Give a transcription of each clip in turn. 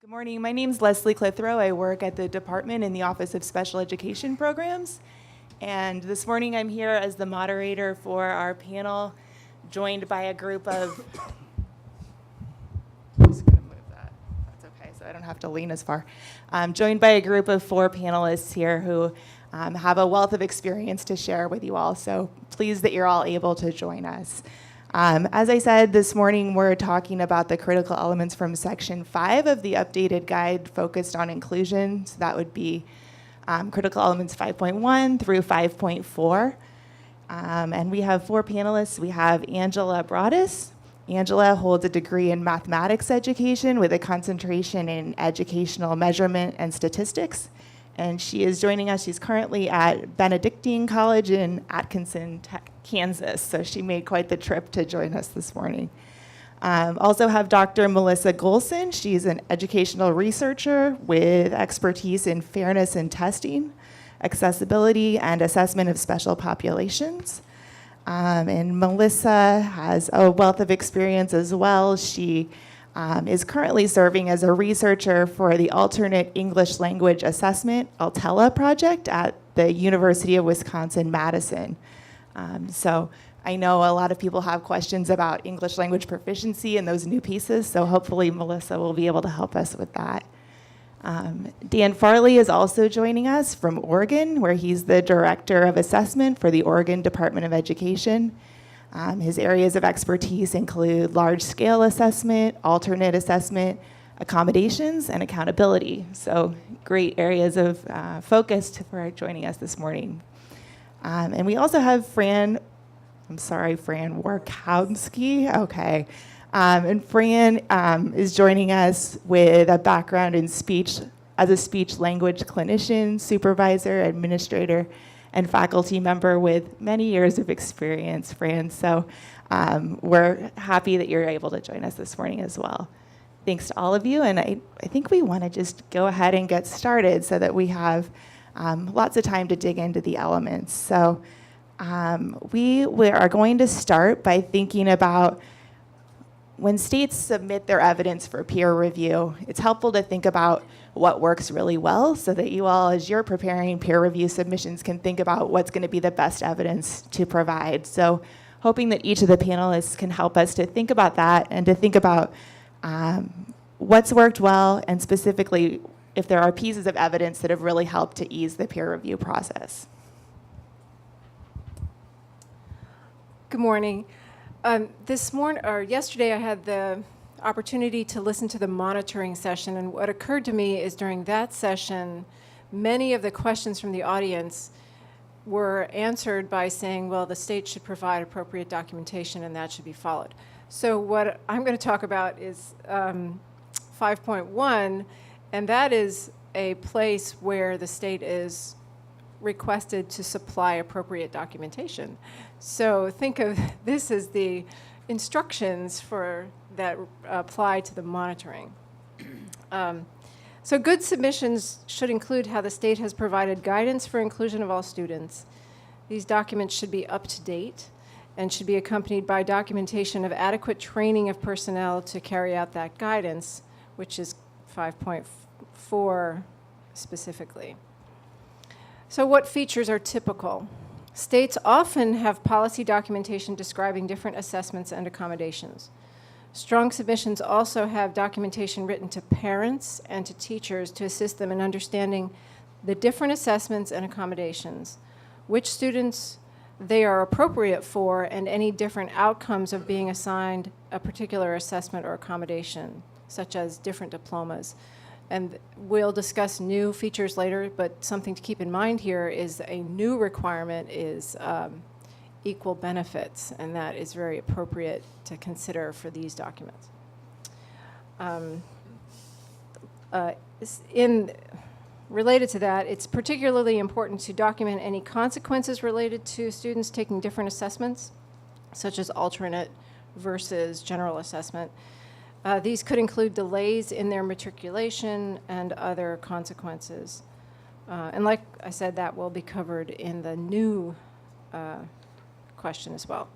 Good morning. My name is Leslie Clithrow. I work at the department in the Office of Special Education Programs. And this morning I'm here as the moderator for our panel, joined by a group of, I'm just going to move that. That's okay, so I don't have to lean as far. Joined by a group of 4 panelists here who have a wealth of experience to share with you all. So pleased that you're all able to join us. As I said, this morning we're talking about the critical elements from Section 5 of the updated guide focused on inclusion. So that would be critical elements 5.1 through 5.4. And we have 4 panelists. We have Angela Broadus. Angela holds a degree in mathematics education with a concentration in educational measurement and statistics. And she is joining us. She's currently at Benedictine College in Atkinson, Kansas. So she made quite the trip to join us this morning. Also have Dr. Melissa Golson. She's an educational researcher with expertise in fairness in testing, accessibility, and assessment of special populations. And Melissa has a wealth of experience as well. She is currently serving as a researcher for the Alternate English Language Assessment, ALTELA project at the University of Wisconsin-Madison. So I know a lot of people have questions about English language proficiency and those new pieces, so hopefully Melissa will be able to help us with that. Dan Farley is also joining us from Oregon, where he's the Director of Assessment for the Oregon Department of Education. His areas of expertise include large-scale assessment, alternate assessment, accommodations, and accountability. So great areas of focus for joining us this morning. And we also have Fran Warkowski. Okay. And Fran is joining us with a background in speech as a speech-language clinician, supervisor, administrator, and faculty member with many years of experience, Fran. So we're happy that you're able to join us this morning as well. Thanks to all of you, and I think we want to just go ahead and get started so that we have lots of time to dig into the elements. So we are going to start by thinking about when states submit their evidence for peer review, it's helpful to think about what works really well so that you all, as you're preparing peer review submissions, can think about what's going to be the best evidence to provide. So hoping that each of the panelists can help us to think about that and to think about what's worked well, and specifically if there are pieces of evidence that have really helped to ease the peer review process. Good morning. Yesterday I had the opportunity to listen to the monitoring session, and what occurred to me is during that session, many of the questions from the audience were answered by saying, well, the state should provide appropriate documentation and that should be followed. So what I'm going to talk about is 5.1, and that is a place where the state is requested to supply appropriate documentation. So think of this as the instructions that apply to the monitoring. So good submissions should include how the state has provided guidance for inclusion of all students. These documents should be up to date and should be accompanied by documentation of adequate training of personnel to carry out that guidance, which is 5.4 specifically. So what features are typical? States often have policy documentation describing different assessments and accommodations. Strong submissions also have documentation written to parents and to teachers to assist them in understanding the different assessments and accommodations, which students they are appropriate for, and any different outcomes of being assigned a particular assessment or accommodation, such as different diplomas. And we'll discuss new features later, but something to keep in mind here is a new requirement is equal benefits, and that is very appropriate to consider for these documents. Related to that, it's particularly important to document any consequences related to students taking different assessments, such as alternate versus general assessment. These could include delays in their matriculation and other consequences. And like I said, that will be covered in the new question as well.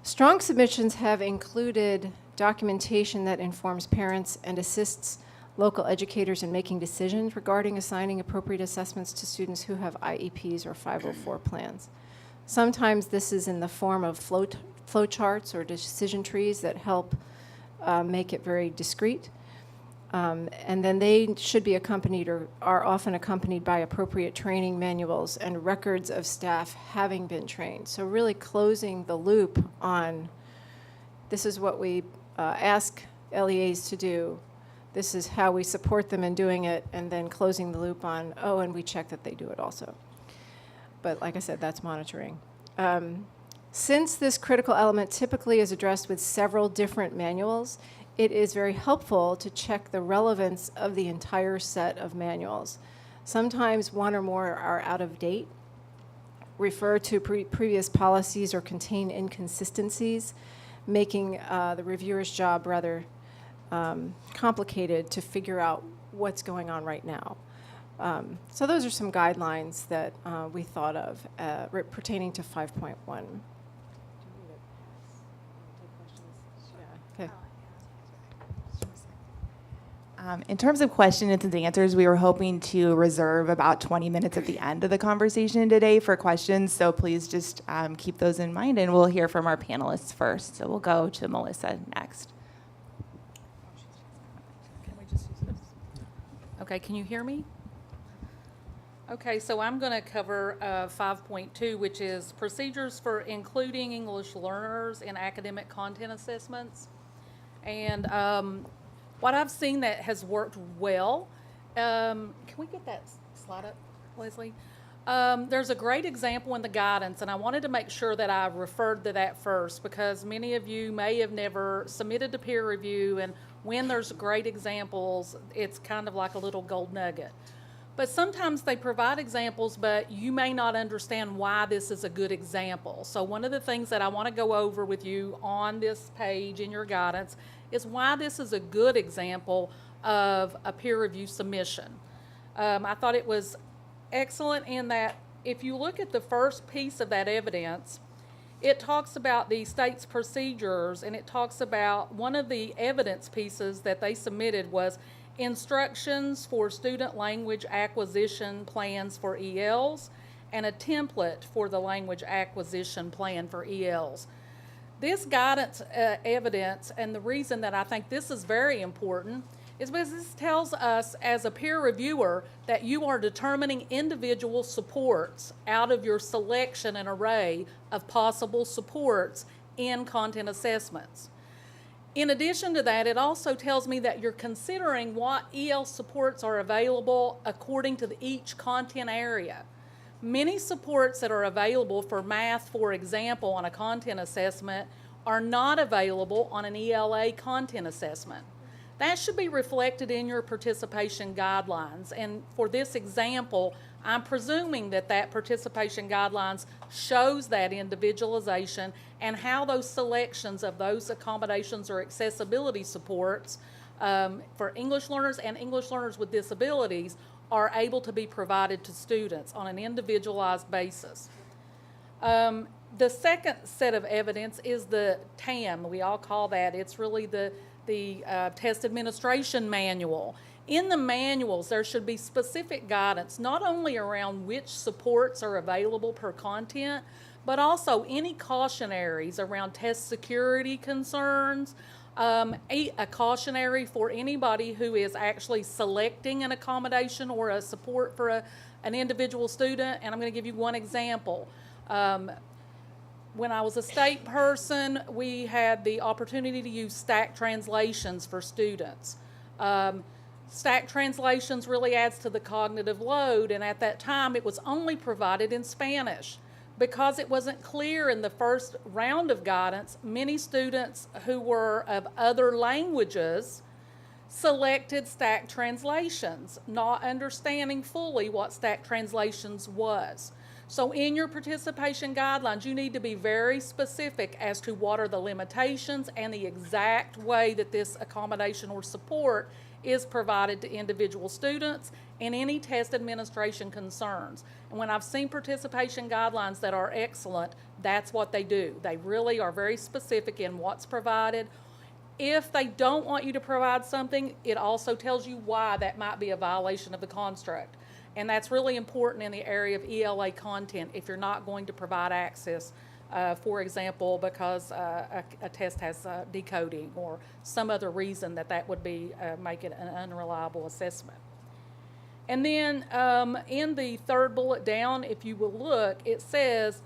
Strong submissions have included documentation that informs parents and assists local educators in making decisions regarding assigning appropriate assessments to students who have IEPs or 504 plans. Sometimes this is in the form of flow charts or decision trees that help make it very discrete. And then they should be accompanied or are often accompanied by appropriate training manuals and records of staff having been trained. So really closing the loop on this is what we ask LEAs to do. This is how we support them in doing it, and then closing the loop on, oh, and we check that they do it also. But like I said, that's monitoring. Since this critical element typically is addressed with several different manuals, it is very helpful to check the relevance of the entire set of manuals. Sometimes one or more are out of date, refer to previous policies, or contain inconsistencies, making the reviewer's job rather complicated to figure out what's going on right now. So those are some guidelines that we thought of pertaining to 5.1. Okay. In terms of questions and answers, we were hoping to reserve about 20 minutes at the end of the conversation today for questions, so please just keep those in mind, and we'll hear from our panelists first. So we'll go to Melissa next. Can we just use this? Okay, can you hear me? Okay, so I'm going to cover 5.2, which is procedures for including English learners in academic content assessments. And what I've seen that has worked well, can we get that slide up, Leslie? There's a great example in the guidance, and I wanted to make sure that I referred to that first, because many of you may have never submitted to peer review, and when there's great examples, it's kind of like a little gold nugget. But sometimes they provide examples, but you may not understand why this is a good example. So one of the things that I want to go over with you on this page in your guidance is why this is a good example of a peer review submission. I thought it was excellent in that if you look at the first piece of that evidence, it talks about the state's procedures, and it talks about one of the evidence pieces that they submitted was instructions for student language acquisition plans for ELs and a template for the language acquisition plan for ELs. This guidance evidence, and the reason that I think this is very important, is because this tells us as a peer reviewer that you are determining individual supports out of your selection and array of possible supports in content assessments. In addition to that, it also tells me that you're considering what EL supports are available according to each content area. Many supports that are available for math, for example, on a content assessment are not available on an ELA content assessment. That should be reflected in your participation guidelines. And for this example, I'm presuming that that participation guidelines shows that individualization and how those selections of those accommodations or accessibility supports for English learners and English learners with disabilities are able to be provided to students on an individualized basis. The second set of evidence is the TAM. We all call that. It's really the test administration manual. In the manuals, there should be specific guidance, not only around which supports are available per content, but also any cautionaries around test security concerns, a cautionary for anybody who is actually selecting an accommodation or a support for an individual student. And I'm going to give you one example. When I was a state person, we had the opportunity to use stack translations for students. Stack translations really adds to the cognitive load, and at that time it was only provided in Spanish. Because it wasn't clear in the first round of guidance, many students who were of other languages selected stack translations, not understanding fully what stack translations was. So in your participation guidelines, you need to be very specific as to what are the limitations and the exact way that this accommodation or support is provided to individual students and any test administration concerns. And when I've seen participation guidelines that are excellent, that's what they do. They really are very specific in what's provided. if they don't want you to provide something, it also tells you why that might be a violation of the construct. And that's really important in the area of ELA content if you're not going to provide access, for example, because a test has decoding or some other reason that would be make it an unreliable assessment. And then in the third bullet down, if you will look, it says,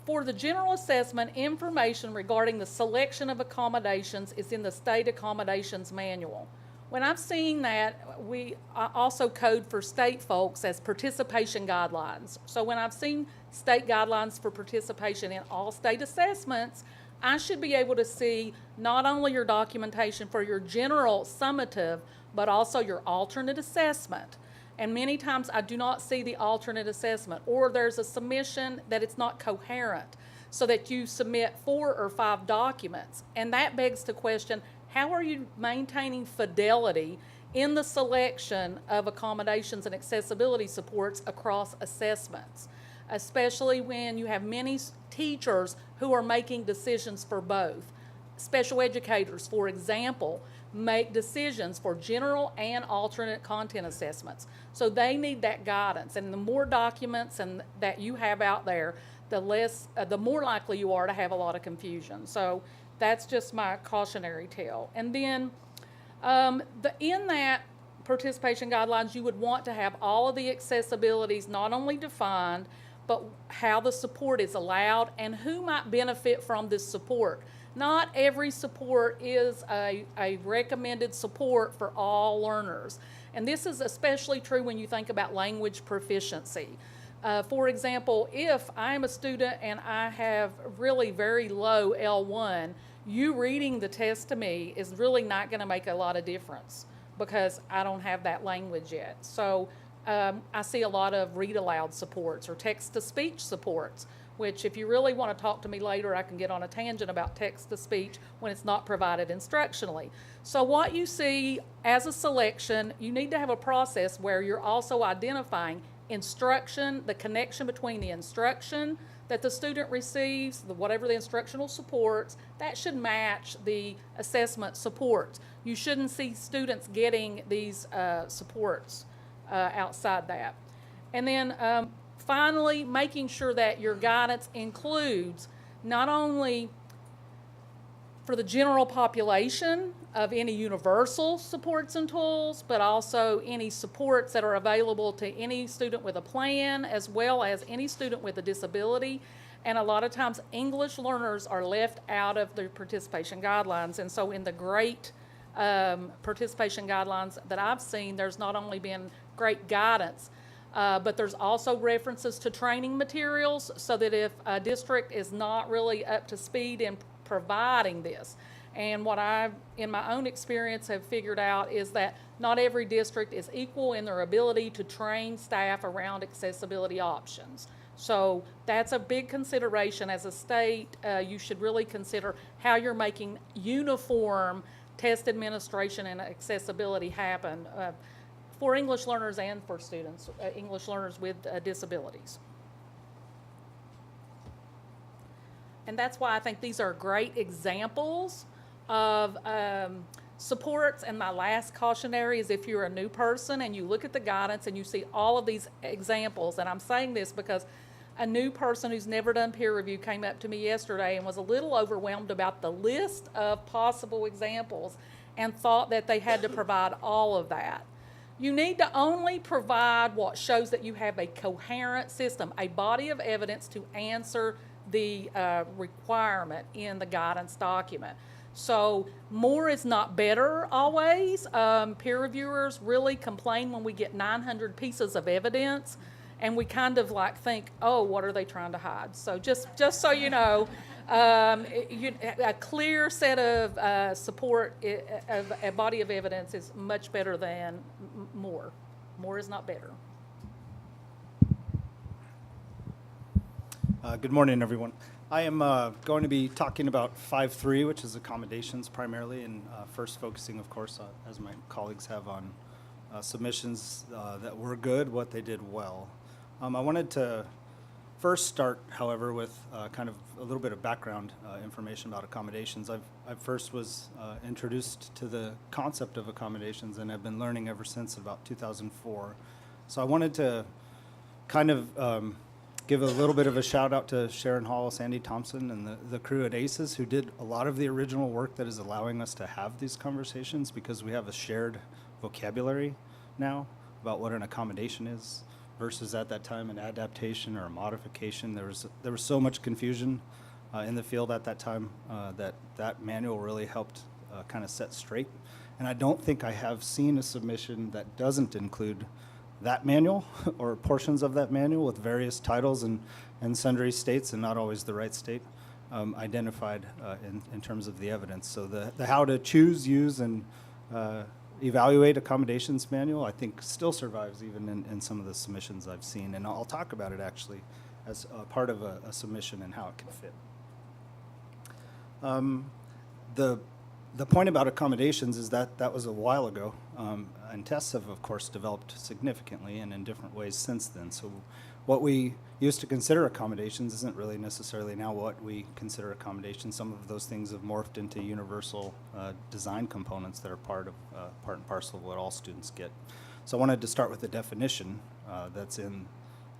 for the general assessment, information regarding the selection of accommodations is in the state accommodations manual. When I've seen that, we also code for state folks as participation guidelines. So when I've seen state guidelines for participation in all state assessments, I should be able to see not only your documentation for your general summative, but also your alternate assessment. And many times I do not see the alternate assessment, or there's a submission that it's not coherent, so that you submit 4 or 5 documents. And that begs the question, how are you maintaining fidelity in the selection of accommodations and accessibility supports across assessments, especially when you have many teachers who are making decisions for both? Special educators, for example, make decisions for general and alternate content assessments. So they need that guidance, and the more documents and that you have out there, the more likely you are to have a lot of confusion. So that's just my cautionary tale. And then in that participation guidelines, you would want to have all of the accessibilities not only defined, but how the support is allowed and who might benefit from this support. Not every support is a recommended support for all learners. And this is especially true when you think about language proficiency. For example, if I'm a student and I have really very low L1, you reading the test to me is really not going to make a lot of difference because I don't have that language yet. So I see a lot of read aloud supports or text-to-speech supports, which if you really want to talk to me later, I can get on a tangent about text-to-speech when it's not provided instructionally. So what you see as a selection, you need to have a process where you're also identifying instruction, the connection between the instruction that the student receives, whatever the instructional supports, that should match the assessment supports. You shouldn't see students getting these supports outside that. And then finally, making sure that your guidance includes not only for the general population of any universal supports and tools, but also any supports that are available to any student with a plan, as well as any student with a disability. And a lot of times English learners are left out of the participation guidelines. And so in the great participation guidelines that I've seen, there's not only been great guidance, but there's also references to training materials so that if a district is not really up to speed in providing this, and what I, in my own experience, have figured out is that not every district is equal in their ability to train staff around accessibility options. So that's a big consideration as a state. You should really consider how you're making uniform test administration and accessibility happen for English learners and for students, English learners with disabilities. And that's why I think these are great examples of supports. And my last cautionary is if you're a new person and you look at the guidance and you see all of these examples, and I'm saying this because a new person who's never done peer review came up to me yesterday and was a little overwhelmed about the list of possible examples and thought that they had to provide all of that. You need to only provide what shows that you have a coherent system, a body of evidence to answer the requirement in the guidance document. So more is not better always. Peer reviewers really complain when we get 900 pieces of evidence and we kind of like think, oh, what are they trying to hide? So just so you know, a clear set of support, a body of evidence is much better than more. More is not better. Good morning, everyone. I am going to be talking about 5.3, which is accommodations primarily, and first focusing, of course, as my colleagues have, on submissions that were good, what they did well. I wanted to first start, however, with kind of a little bit of background information about accommodations. I first was introduced to the concept of accommodations and have been learning ever since about 2004. So I wanted to kind of give a little bit of a shout out to Sharon Hall, Sandy Thompson, and the crew at ACES who did a lot of the original work that is allowing us to have these conversations, because we have a shared vocabulary now about what an accommodation is versus at that time an adaptation or a modification. There was so much confusion in the field at that time that manual really helped kind of set straight. And I don't think I have seen a submission that doesn't include that manual or portions of that manual with various titles and sundry states, and not always the right state, identified in terms of the evidence. So the how to choose, use, and evaluate accommodations manual, I think, still survives even in some of the submissions I've seen. And I'll talk about it actually as a part of a submission and how it can fit. The point about accommodations is that was a while ago, and tests have, of course, developed significantly and in different ways since then. So what we used to consider accommodations isn't really necessarily now what we consider accommodations. Some of those things have morphed into universal design components that are part and parcel of what all students get. So I wanted to start with the definition that's in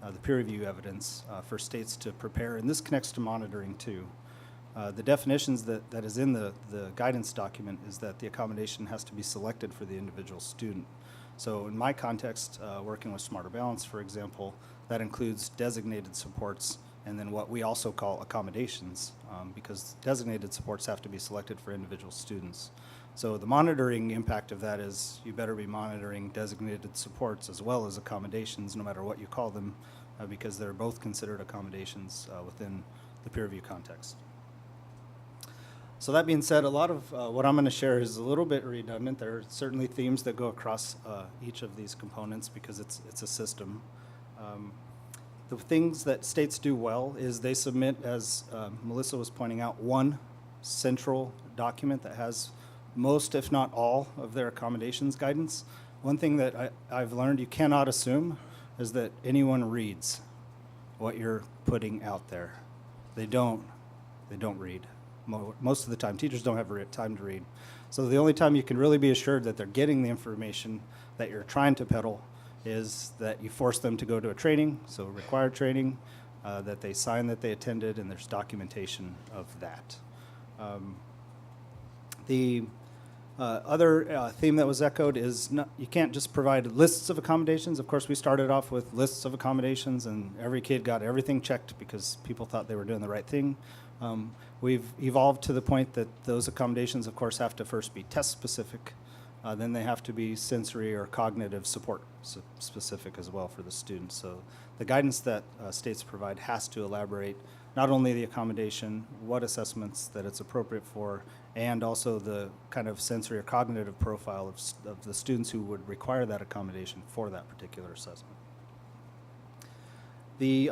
the peer review evidence for states to prepare, and this connects to monitoring too. The definitions that is in the guidance document is that the accommodation has to be selected for the individual student. So in my context, working with Smarter Balance, for example, that includes designated supports and then what we also call accommodations, because designated supports have to be selected for individual students. So the monitoring impact of that is you better be monitoring designated supports as well as accommodations, no matter what you call them, because they're both considered accommodations within the peer review context. So that being said, a lot of what I'm going to share is a little bit redundant. There are certainly themes that go across each of these components because it's a system. The things that states do well is they submit, as Melissa was pointing out, one central document that has most, if not all, of their accommodations guidance. One thing that I've learned you cannot assume is that anyone reads what you're putting out there. They don't read. Most of the time, teachers don't have time to read. So the only time you can really be assured that they're getting the information that you're trying to peddle is that you force them to go to a training, so required training, that they sign that they attended, and there's documentation of that. The other theme that was echoed is you can't just provide lists of accommodations. Of course, we started off with lists of accommodations, and every kid got everything checked because people thought they were doing the right thing. We've evolved to the point that those accommodations, of course, have to first be test-specific. Then they have to be sensory or cognitive support specific as well for the students. So the guidance that states provide has to elaborate not only the accommodation, what assessments that it's appropriate for, and also the kind of sensory or cognitive profile of the students who would require that accommodation for that particular assessment. The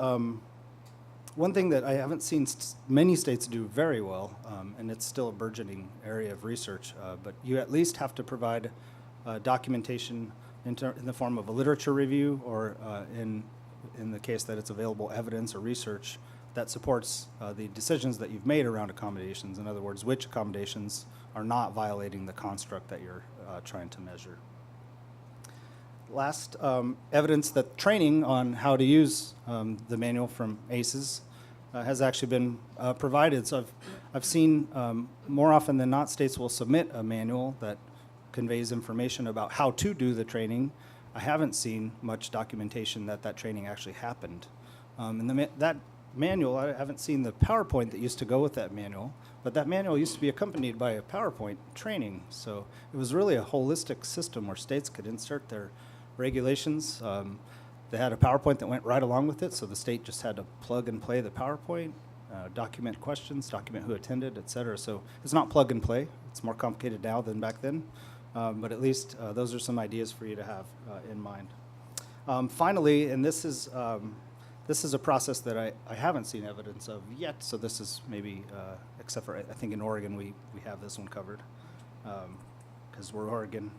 one thing that I haven't seen many states do very well, and it's still a burgeoning area of research, but you at least have to provide documentation in the form of a literature review, or in the case that it's available, evidence or research that supports the decisions that you've made around accommodations. In other words, which accommodations are not violating the construct that you're trying to measure. Last, evidence that training on how to use the manual from ACES has actually been provided. So I've seen more often than not, states will submit a manual that conveys information about how to do the training. I haven't seen much documentation that training actually happened. And that manual, I haven't seen the PowerPoint that used to go with that manual, but that manual used to be accompanied by a PowerPoint training. So it was really a holistic system where states could insert their regulations. They had a PowerPoint that went right along with it, so the state just had to plug and play the PowerPoint, document questions, document who attended, et cetera. So it's not plug and play. It's more complicated now than back then, but at least those are some ideas for you to have in mind. Finally, and this is a process that I haven't seen evidence of yet, so this is maybe, except for I think in Oregon we have this one covered, because we're Oregon.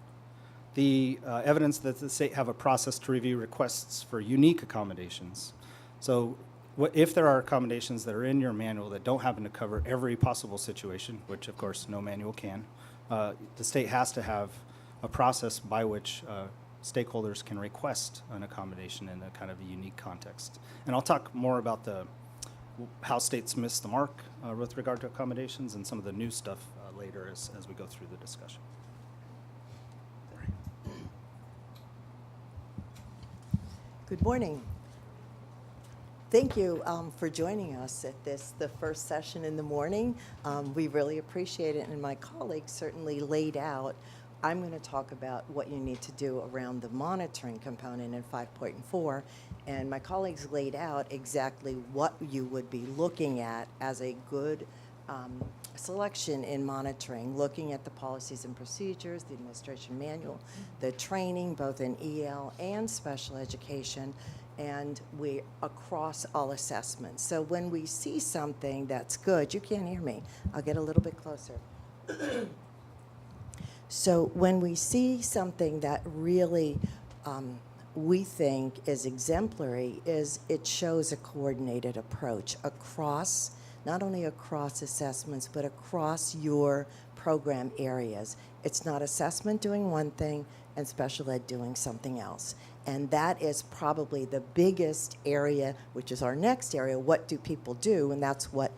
The evidence that the state have a process to review requests for unique accommodations. So if there are accommodations that are in your manual that don't happen to cover every possible situation, which of course no manual can, the state has to have a process by which stakeholders can request an accommodation in a kind of a unique context. And I'll talk more about how states miss the mark with regard to accommodations and some of the new stuff later as we go through the discussion. Good morning. Thank you for joining us at the first session in the morning. We really appreciate it, and my colleagues certainly laid out. I'm going to talk about what you need to do around the monitoring component in 5.4, and my colleagues laid out exactly what you would be looking at as a good selection in monitoring, looking at the policies and procedures, the administration manual, the training, both in EL and special education, and we across all assessments. So when we see something that's good, you can't hear me. I'll get a little bit closer. So when we see something that really we think is exemplary, is it shows a coordinated approach across, not only across assessments, but across your program areas. It's not assessment doing one thing and special ed doing something else. And that is probably the biggest area, which is our next area. What do people do? And that's what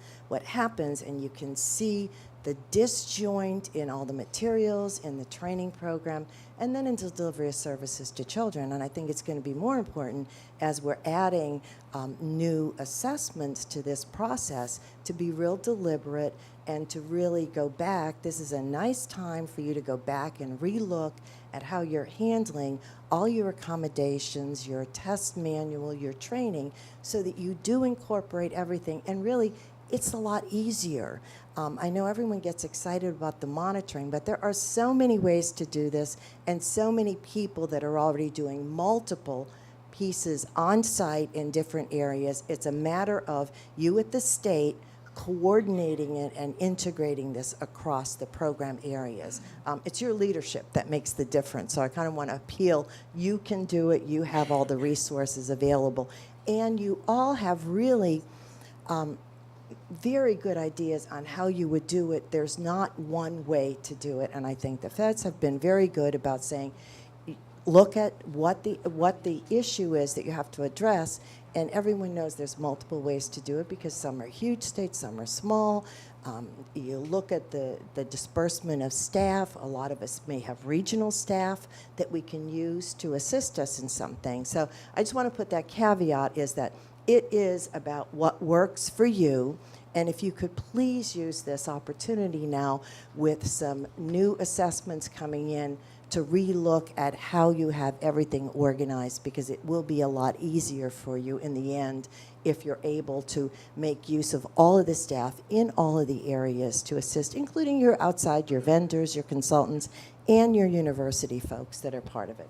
happens. And you can see the disjoint in all the materials, in the training program, and then into delivery of services to children. And I think it's going to be more important as we're adding new assessments to this process to be real deliberate and to really go back. This is a nice time for you to go back and relook at how you're handling all your accommodations, your test manual, your training, so that you do incorporate everything. And really, it's a lot easier. I know everyone gets excited about the monitoring, but there are so many ways to do this and so many people that are already doing multiple pieces on site in different areas. It's a matter of you at the state coordinating it and integrating this across the program areas. It's your leadership that makes the difference. So I kind of want to appeal. You can do it. You have all the resources available. And you all have really very good ideas on how you would do it. There's not one way to do it. And I think the feds have been very good about saying, look at what the issue is that you have to address, and everyone knows there's multiple ways to do it because some are huge states, some are small. You look at the disbursement of staff. A lot of us may have regional staff that we can use to assist us in some things. So I just want to put that caveat is that it is about what works for you. And if you could please use this opportunity now with some new assessments coming in to relook at how you have everything organized, because it will be a lot easier for you in the end if you're able to make use of all of the staff in all of the areas to assist, including your outside, your vendors, your consultants, and your university folks that are part of it.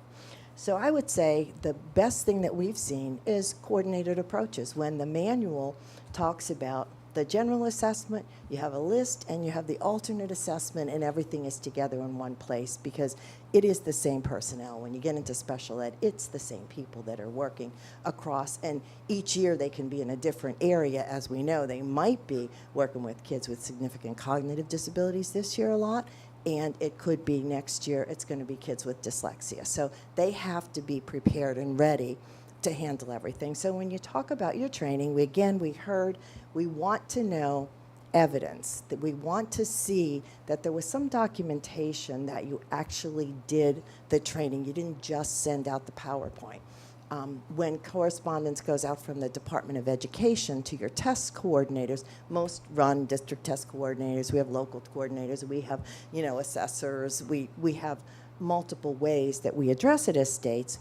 So I would say the best thing that we've seen is coordinated approaches. When the manual talks about the general assessment, you have a list, and you have the alternate assessment, and everything is together in one place because it is the same personnel. When you get into special ed, it's the same people that are working across, and each year they can be in a different area. As we know, they might be working with kids with significant cognitive disabilities this year a lot, and it could be next year it's going to be kids with dyslexia. So they have to be prepared and ready to handle everything. So when you talk about your training, we heard we want to know evidence, that we want to see that there was some documentation that you actually did the training. You didn't just send out the PowerPoint. When correspondence goes out from the Department of Education to your test coordinators, most run district test coordinators, we have local coordinators, we have, assessors, we have multiple ways that we address it as states.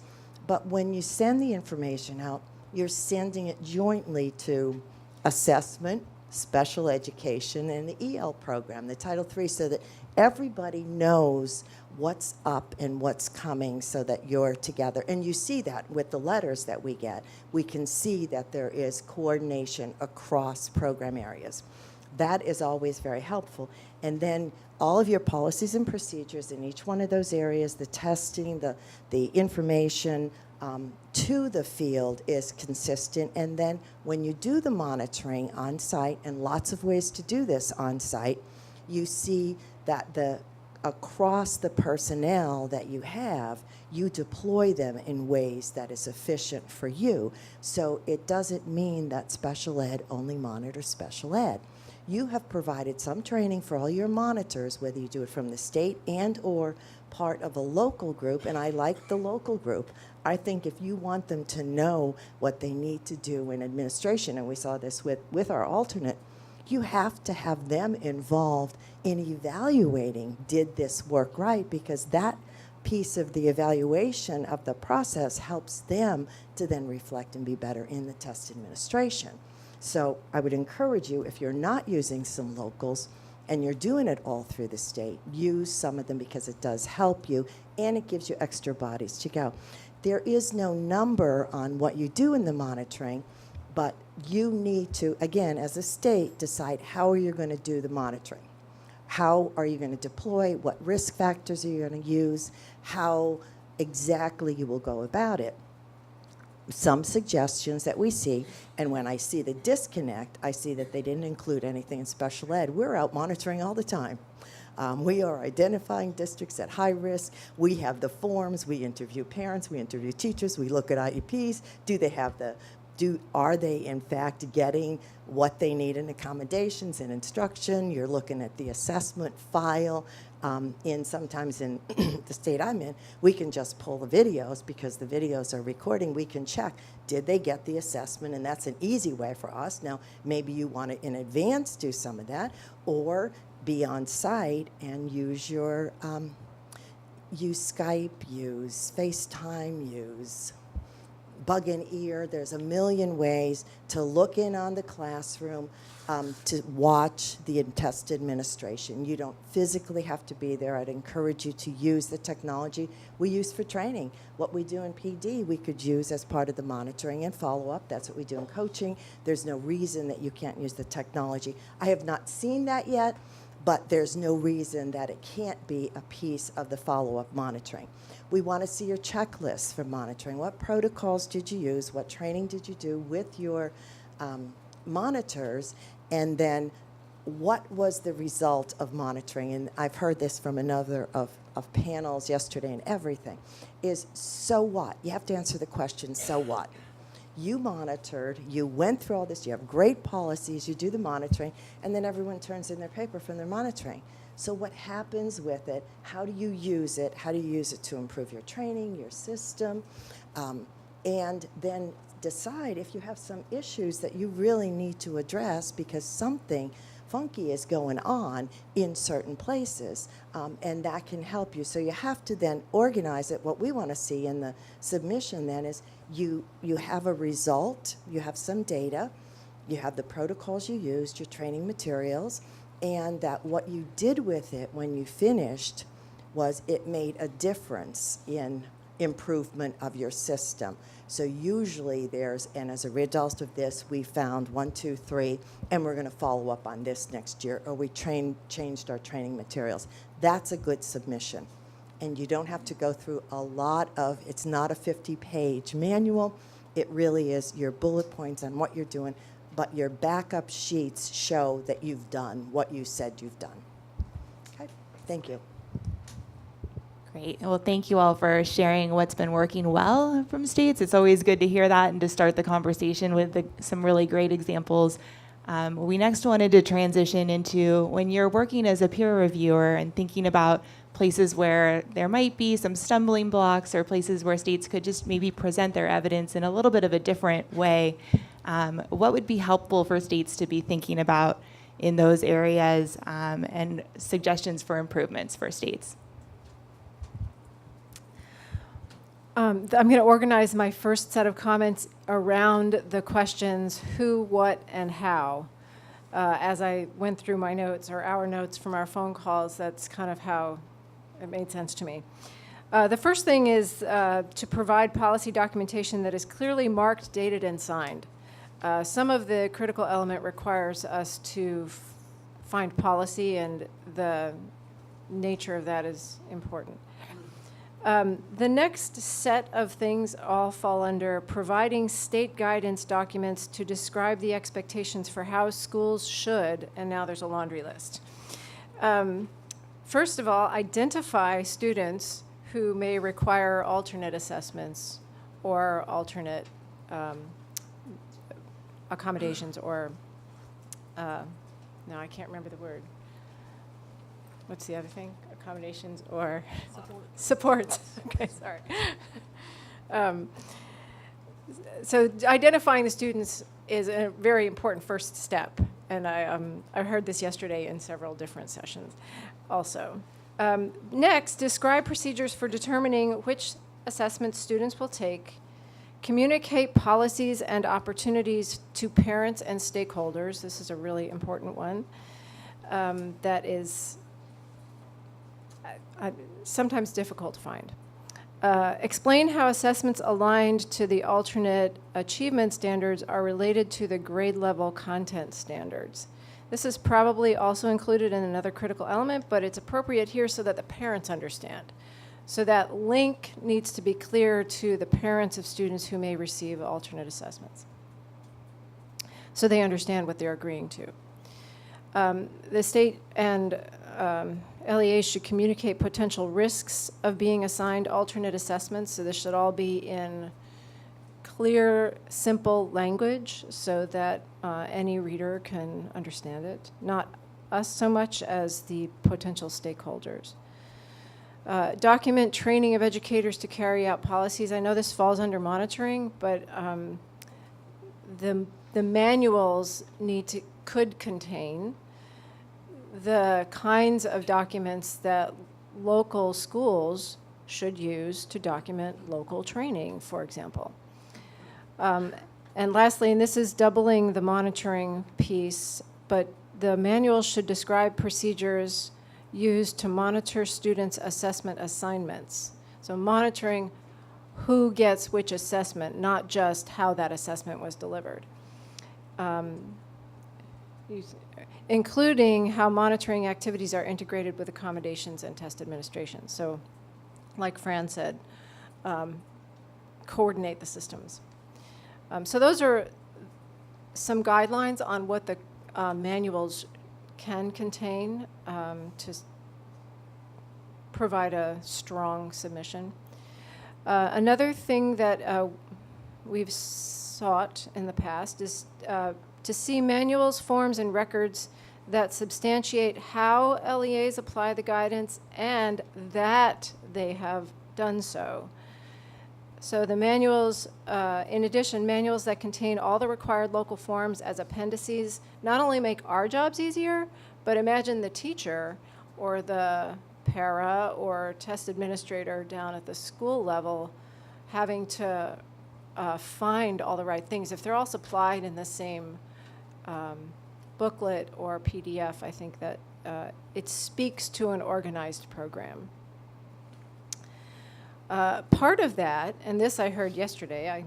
But when you send the information out, you're sending it jointly to assessment, special education, and the EL program, the Title III, so that everybody knows what's up and what's coming so that you're together. And you see that with the letters that we get. We can see that there is coordination across program areas. That is always very helpful. And then all of your policies and procedures in each one of those areas, the testing, the information, to the field is consistent. And then when you do the monitoring on site, and lots of ways to do this on site, you see that across the personnel that you have, you deploy them in ways that is efficient for you. So it doesn't mean that special ed only monitors special ed. You have provided some training for all your monitors, whether you do it from the state and or part of a local group, and I like the local group. I think if you want them to know what they need to do in administration, and we saw this with our alternate, you have to have them involved in evaluating, did this work right? Because that piece of the evaluation of the process helps them to then reflect and be better in the test administration. So I would encourage you, if you're not using some locals and you're doing it all through the state, use some of them because it does help you and it gives you extra bodies to go. There is no number on what you do in the monitoring, but you need to, again, as a state, decide how are you going to do the monitoring. How are you going to deploy? What risk factors are you going to use? How exactly you will go about it. Some suggestions that we see, and when I see the disconnect, I see that they didn't include anything in special ed. We're out monitoring all the time. We are identifying districts at high risk. We have the forms. We interview parents. We interview teachers. We look at IEPs. Are they in fact getting what they need in accommodations and instruction? You're looking at the assessment file. Sometimes in the state I'm in, we can just pull the videos because the videos are recording. We can check, did they get the assessment? And that's an easy way for us. Now, maybe you want to in advance do some of that, or be on site and use your, use Skype, use FaceTime, use bug in ear. There's a million ways to look in on the classroom, to watch the test administration. You don't physically have to be there. I'd encourage you to use the technology we use for training. What we do in PD, we could use as part of the monitoring and follow-up. That's what we do in coaching. There's no reason that you can't use the technology. I have not seen that yet, but there's no reason that it can't be a piece of the follow-up monitoring. We want to see your checklist for monitoring. What protocols did you use? What training did you do with your monitors? And then what was the result of monitoring? And I've heard this from another of panels yesterday and everything, is so what? You have to answer the question, so what? You monitored, you went through all this, you have great policies, you do the monitoring, and then everyone turns in their paper from their monitoring. So what happens with it? How do you use it? How do you use it to improve your training, your system? And then decide if you have some issues that you really need to address because something funky is going on in certain places, and that can help you. So you have to then organize it. What we want to see in the submission then is you have a result, you have some data, you have the protocols you used, your training materials, and that what you did with it when you finished was it made a difference in improvement of your system. So usually and as a result of this, we found 1, 2, 3, and we're going to follow up on this next year, or we changed our training materials. That's a good submission. And you don't have to go through a lot of, it's not a 50-page manual. It really is your bullet points on what you're doing, but your backup sheets show that you've done what you said you've done. Okay, thank you. Great. Well, thank you all for sharing what's been working well from states. It's always good to hear that and to start the conversation with some really great examples. We next wanted to transition into when you're working as a peer reviewer and thinking about places where there might be some stumbling blocks or places where states could just maybe present their evidence in a little bit of a different way. What would be helpful for states to be thinking about in those areas, and suggestions for improvements for states? I'm going to organize my first set of comments around the questions who, what, and how. As I went through my notes, or our notes from our phone calls, that's kind of how it made sense to me. The first thing is to provide policy documentation that is clearly marked, dated, and signed. Some of the critical element requires us to find policy, and the nature of that is important. The next set of things all fall under providing state guidance documents to describe the expectations for how schools should, and now there's a laundry list. First of all, identify students who may require alternate assessments or alternate accommodations or, no, I can't remember the word. What's the other thing? Accommodations or? Supports. Okay, sorry. So identifying the students is a very important first step, and I heard this yesterday in several different sessions also. Next, describe procedures for determining which assessments students will take. Communicate policies and opportunities to parents and stakeholders. This is a really important one. That is sometimes difficult to find. Explain how assessments aligned to the alternate achievement standards are related to the grade level content standards. This is probably also included in another critical element, but it's appropriate here so that the parents understand. So that link needs to be clear to the parents of students who may receive alternate assessments, so they understand what they're agreeing to. The state and LEAs should communicate potential risks of being assigned alternate assessments, so this should all be in clear, simple language so that any reader can understand it, not us so much as the potential stakeholders. Document training of educators to carry out policies. I know this falls under monitoring, but the manuals could contain the kinds of documents that local schools should use to document local training, for example. And lastly, and this is doubling the monitoring piece, but the manual should describe procedures used to monitor students' assessment assignments. So monitoring who gets which assessment, not just how that assessment was delivered. Including how monitoring activities are integrated with accommodations and test administration. So, like Fran said, coordinate the systems. So those are some guidelines on what the manuals can contain to provide a strong submission. Another thing that we've sought in the past is to see manuals, forms, and records that substantiate how LEAs apply the guidance and that they have done so. So the manuals, in addition, manuals that contain all the required local forms as appendices not only make our jobs easier, but imagine the teacher or the para or test administrator down at the school level having to find all the right things. If they're all supplied in the same booklet or PDF, I think that it speaks to an organized program. Part of that, and this I heard yesterday,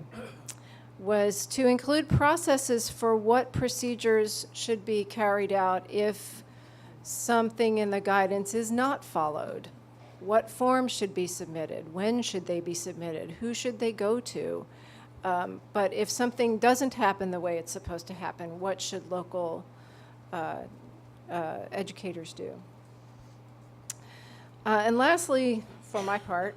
was to include processes for what procedures should be carried out if something in the guidance is not followed. What forms should be submitted? When should they be submitted? Who should they go to? But if something doesn't happen the way it's supposed to happen, what should local educators do? And lastly, for my part,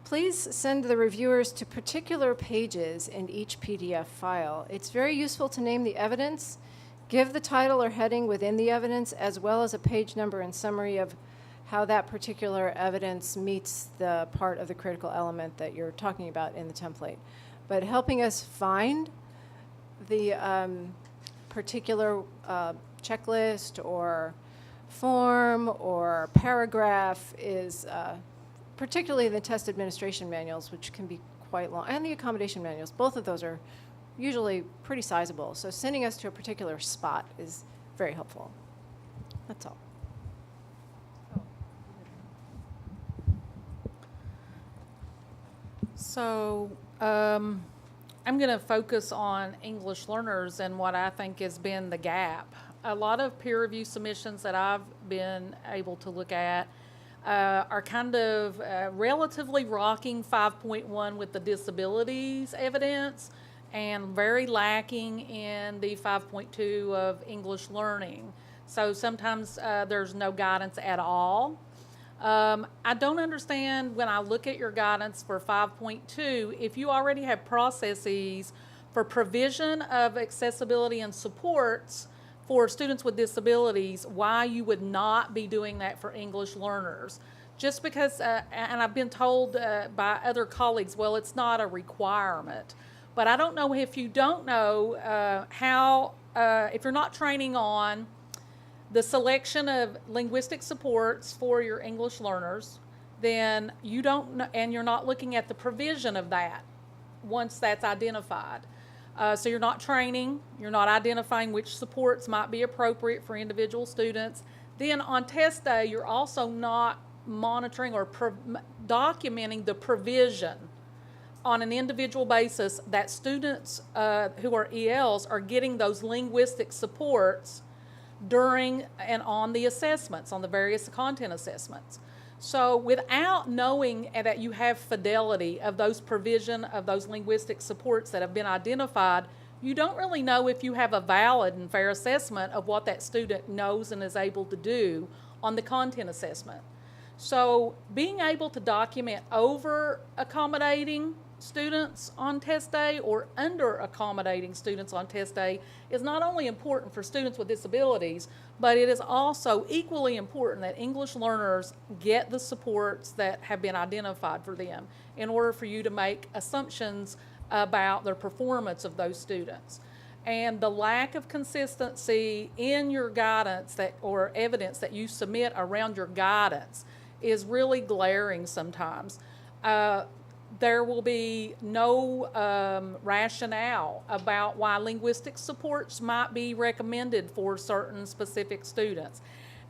please send the reviewers to particular pages in each PDF file. It's very useful to name the evidence, give the title or heading within the evidence, as well as a page number and summary of how that particular evidence meets the part of the critical element that you're talking about in the template. But helping us find the particular checklist or form or paragraph is particularly the test administration manuals, which can be quite long, and the accommodation manuals. Both of those are usually pretty sizable. So sending us to a particular spot is very helpful. That's all. So I'm going to focus on English learners and what I think has been the gap. A lot of peer review submissions that I've been able to look at are kind of relatively rocking 5.1 with the disabilities evidence and very lacking in the 5.2 of English learning. So sometimes there's no guidance at all. I don't understand when I look at your guidance for 5.2, if you already have processes for provision of accessibility and supports for students with disabilities, why you would not be doing that for English learners. Just because, and I've been told by other colleagues, well, it's not a requirement. But I don't know if you don't know if you're not training on the selection of linguistic supports for your English learners, then you don't know, and you're not looking at the provision of that once that's identified. So you're not training, you're not identifying which supports might be appropriate for individual students. Then on test day, you're also not monitoring or documenting the provision on an individual basis that students who are ELs are getting those linguistic supports during and on the assessments, on the various content assessments. So without knowing that you have fidelity of those provision of those linguistic supports that have been identified, you don't really know if you have a valid and fair assessment of what that student knows and is able to do on the content assessment. So being able to document over accommodating students on test day or under accommodating students on test day is not only important for students with disabilities, but it is also equally important that English learners get the supports that have been identified for them in order for you to make assumptions about their performance of those students. And the lack of consistency in your guidance or evidence that you submit around your guidance is really glaring sometimes. There will be no rationale about why linguistic supports might be recommended for certain specific students.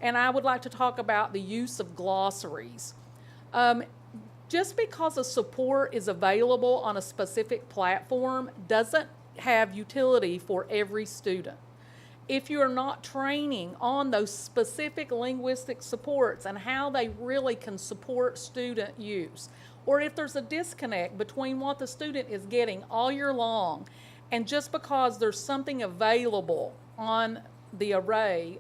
And I would like to talk about the use of glossaries. Just because a support is available on a specific platform doesn't have utility for every student. If you're not training on those specific linguistic supports and how they really can support student use, or if there's a disconnect between what the student is getting all year long and just because there's something available on the array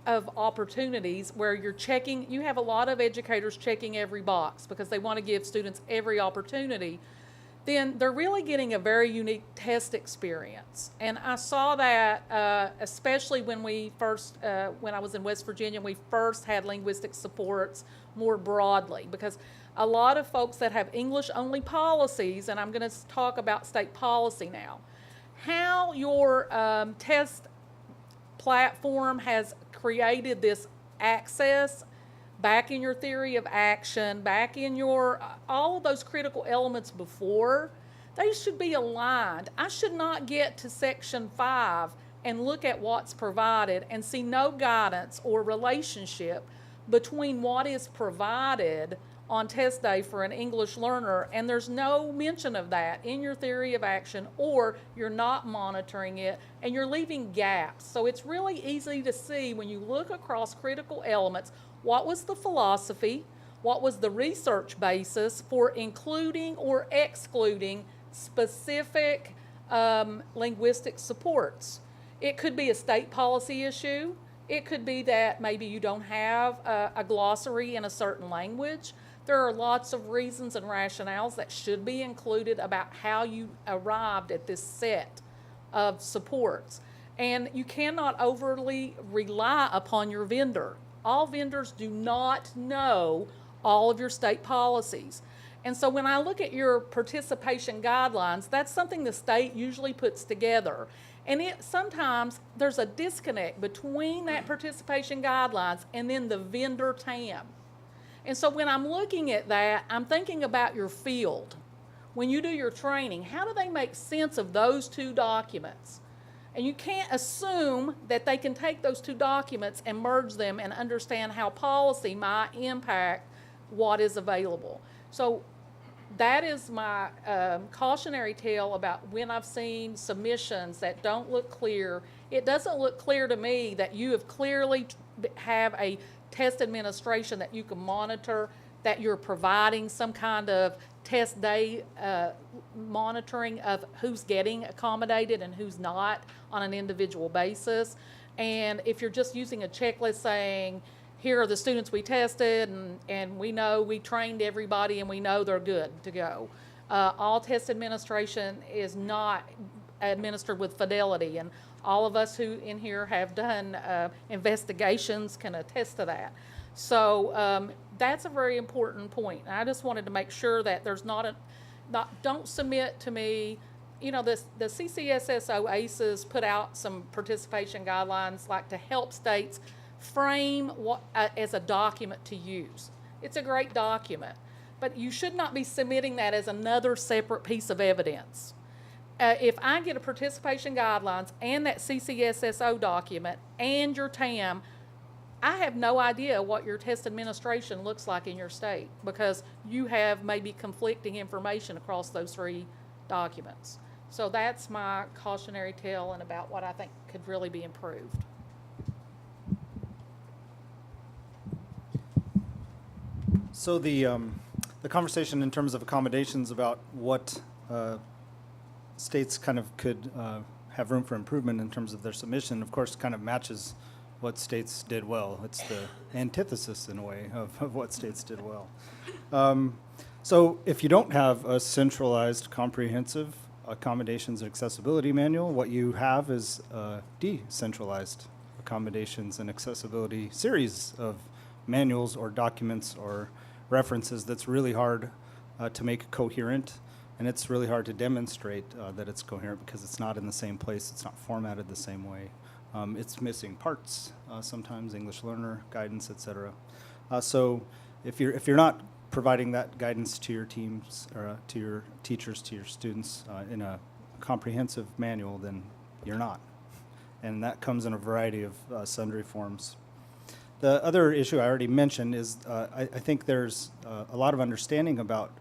of opportunities where you're checking, you have a lot of educators checking every box because they want to give students every opportunity, then they're really getting a very unique test experience. And I saw that especially when when I was in West Virginia, we first had linguistic supports more broadly, because a lot of folks that have English-only policies, and I'm going to talk about state policy now, how your test platform has created this access back in your theory of action, back in your, all of those critical elements before, they should be aligned. I should not get to section 5 and look at what's provided and see no guidance or relationship between what is provided on test day for an English learner, and there's no mention of that in your theory of action, or you're not monitoring it and you're leaving gaps. So it's really easy to see when you look across critical elements, what was the philosophy, what was the research basis for including or excluding specific linguistic supports. It could be a state policy issue. It could be that maybe you don't have a glossary in a certain language. There are lots of reasons and rationales that should be included about how you arrived at this set of supports. And you cannot overly rely upon your vendor. All vendors do not know all of your state policies. And so when I look at your participation guidelines, that's something the state usually puts together. And sometimes there's a disconnect between that participation guidelines and then the vendor TAM. And so when I'm looking at that, I'm thinking about your field. When you do your training, how do they make sense of those two documents? And you can't assume that they can take those two documents and merge them and understand how policy might impact what is available. So that is my cautionary tale about when I've seen submissions that don't look clear. It doesn't look clear to me that you have clearly have a test administration that you can monitor, that you're providing some kind of test day monitoring of who's getting accommodated and who's not on an individual basis. And if you're just using a checklist saying, here are the students we tested, and we know we trained everybody and we know they're good to go. All test administration is not administered with fidelity, and all of us who in here have done investigations can attest to that. So that's a very important point. And I just wanted to make sure that there's don't submit to me, you know, the CCSSO ACEs put out some participation guidelines like to help states frame what as a document to use. It's a great document, but you should not be submitting that as another separate piece of evidence. If I get a participation guidelines and that CCSSO document and your TAM, I have no idea what your test administration looks like in your state because you have maybe conflicting information across those three documents. So that's my cautionary tale and about what I think could really be improved. So the conversation in terms of accommodations about what states kind of could have room for improvement in terms of their submission, of course, kind of matches what states did well. It's the antithesis, in a way, of what states did well. So if you don't have a centralized, comprehensive accommodations and accessibility manual, what you have is a decentralized accommodations and accessibility series of manuals or documents or references that's really hard to make coherent, and it's really hard to demonstrate that it's coherent because it's not in the same place, it's not formatted the same way. It's missing parts, sometimes English learner guidance, etc. So if you're not providing that guidance to your teams or to your teachers, to your students in a comprehensive manual, then you're not. And that comes in a variety of sundry forms. The other issue I already mentioned is I think there's a lot of understanding about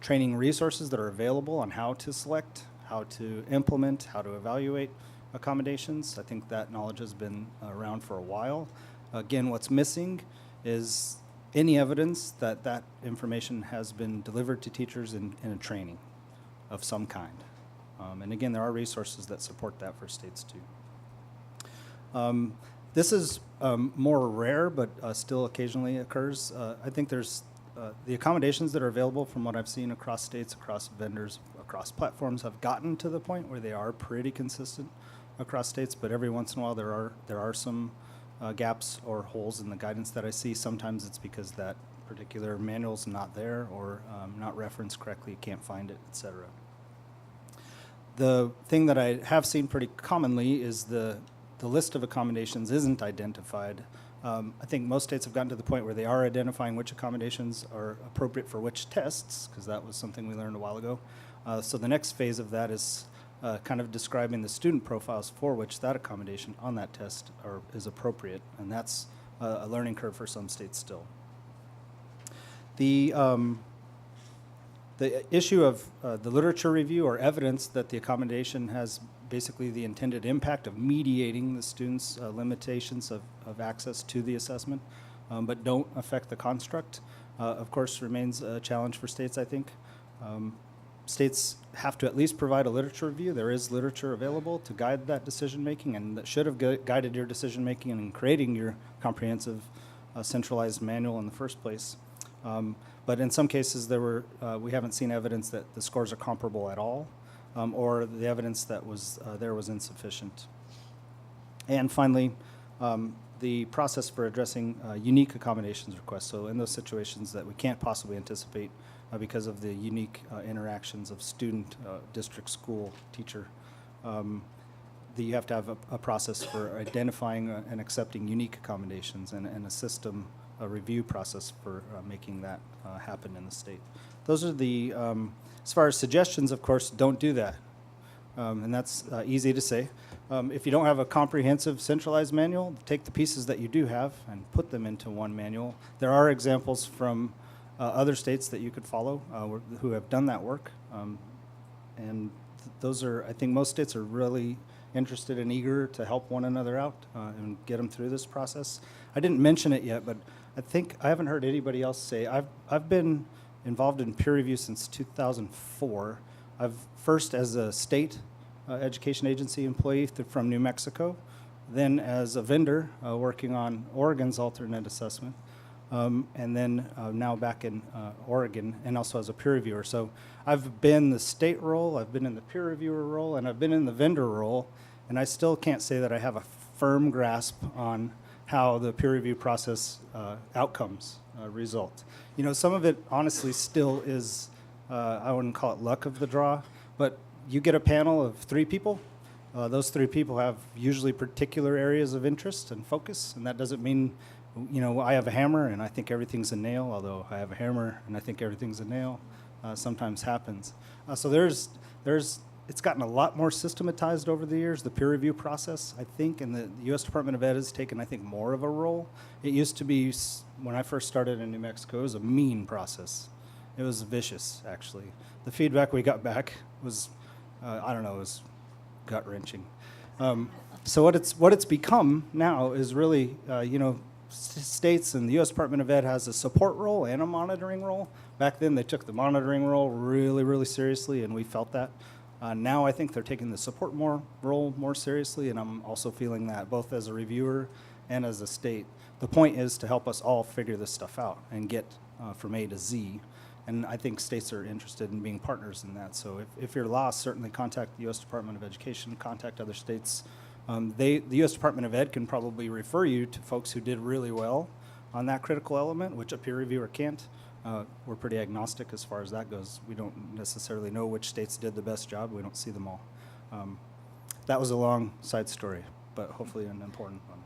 training resources that are available on how to select, how to implement, how to evaluate accommodations. I think that knowledge has been around for a while. Again, what's missing is any evidence that that information has been delivered to teachers in a training of some kind. And again, there are resources that support that for states too. This is more rare, but still occasionally occurs. I think there's the accommodations that are available from what I've seen across states, across vendors, across platforms have gotten to the point where they are pretty consistent across states, but every once in a while there are some gaps or holes in the guidance that I see. Sometimes it's because that particular manual's not there or not referenced correctly, you can't find it, etc. The thing that I have seen pretty commonly is the list of accommodations isn't identified. I think most states have gotten to the point where they are identifying which accommodations are appropriate for which tests, because that was something we learned a while ago. So the next phase of that is kind of describing the student profiles for which that accommodation on that test is appropriate, and that's a learning curve for some states still. The issue of the literature review or evidence that the accommodation has basically the intended impact of mediating the students' limitations of access to the assessment, but don't affect the construct, of course, remains a challenge for states, I think. States have to at least provide a literature review. There is literature available to guide that decision-making, and that should have guided your decision-making in creating your comprehensive centralized manual in the first place. But in some cases, we haven't seen evidence that the scores are comparable at all, or the evidence that was there was insufficient. And finally, the process for addressing unique accommodations requests. So in those situations that we can't possibly anticipate because of the unique interactions of student, district, school, teacher, you have to have a process for identifying and accepting unique accommodations and a system, a review process for making that happen in the state. Those are the, as far as suggestions, of course, don't do that. And that's easy to say. If you don't have a comprehensive centralized manual, take the pieces that you do have and put them into one manual. There are examples from other states that you could follow who have done that work. And those are, I think most states are really interested and eager to help one another out and get them through this process. I didn't mention it yet, but I think I haven't heard anybody else say, I've been involved in peer review since 2004. I've first as a state education agency employee from New Mexico, then as a vendor working on Oregon's alternate assessment, and then now back in Oregon, and also as a peer reviewer. So I've been the state role, I've been in the peer reviewer role, and I've been in the vendor role, and I still can't say that I have a firm grasp on how the peer review process outcomes result. You know, some of it honestly still is, I wouldn't call it luck of the draw, but you get a panel of 3 people. Those 3 people have usually particular areas of interest and focus, and that doesn't mean, you know, I have a hammer and I think everything's a nail, although I have a hammer and I think everything's a nail. Sometimes happens. So it's gotten a lot more systematized over the years, the peer review process, I think, and the U.S. Department of Ed has taken, I think, more of a role. It used to be, when I first started in New Mexico, it was a mean process. It was vicious, actually. The feedback we got back was, I don't know, it was gut-wrenching. So what it's become now is really, you know, states and the U.S. Department of Ed has a support role and a monitoring role. Back then, they took the monitoring role really, really seriously, and we felt that. Now I think they're taking the support role more seriously, and I'm also feeling that both as a reviewer and as a state. The point is to help us all figure this stuff out and get from A to Z. And I think states are interested in being partners in that. So if you're lost, certainly contact the U.S. Department of Education, contact other states. The U.S. Department of Ed can probably refer you to folks who did really well on that critical element, which a peer reviewer can't. We're pretty agnostic as far as that goes. We don't necessarily know which states did the best job. We don't see them all. That was a long side story, but hopefully an important one.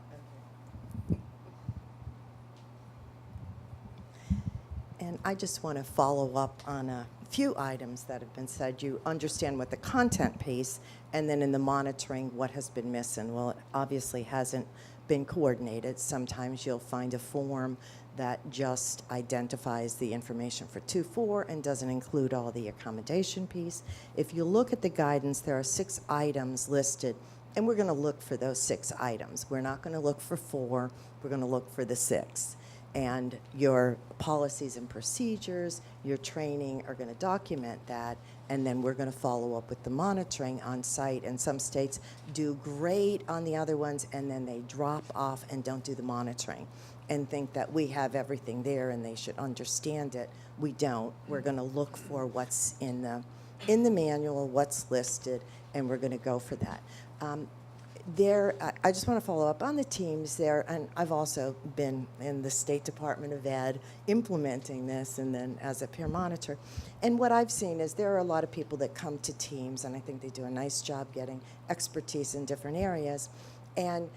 And I just want to follow up on a few items that have been said. You understand what the content piece, and then in the monitoring, what has been missing. Well, it obviously hasn't been coordinated. Sometimes you'll find a form that just identifies the information for 2-4 and doesn't include all the accommodation piece. If you look at the guidance, there are 6 items listed, and we're going to look for those 6 items. We're not going to look for 4. We're going to look for the 6. And your policies and procedures, your training are going to document that, and then we're going to follow up with the monitoring on site. And some states do great on the other ones, and then they drop off and don't do the monitoring and think that we have everything there and they should understand it. We don't. We're going to look for what's in the manual, what's listed, and we're going to go for that. I just want to follow up on the teams there, and I've also been in the State Department of Ed implementing this and then as a peer monitor. And what I've seen is there are a lot of people that come to teams, and I think they do a nice job getting expertise in different areas. And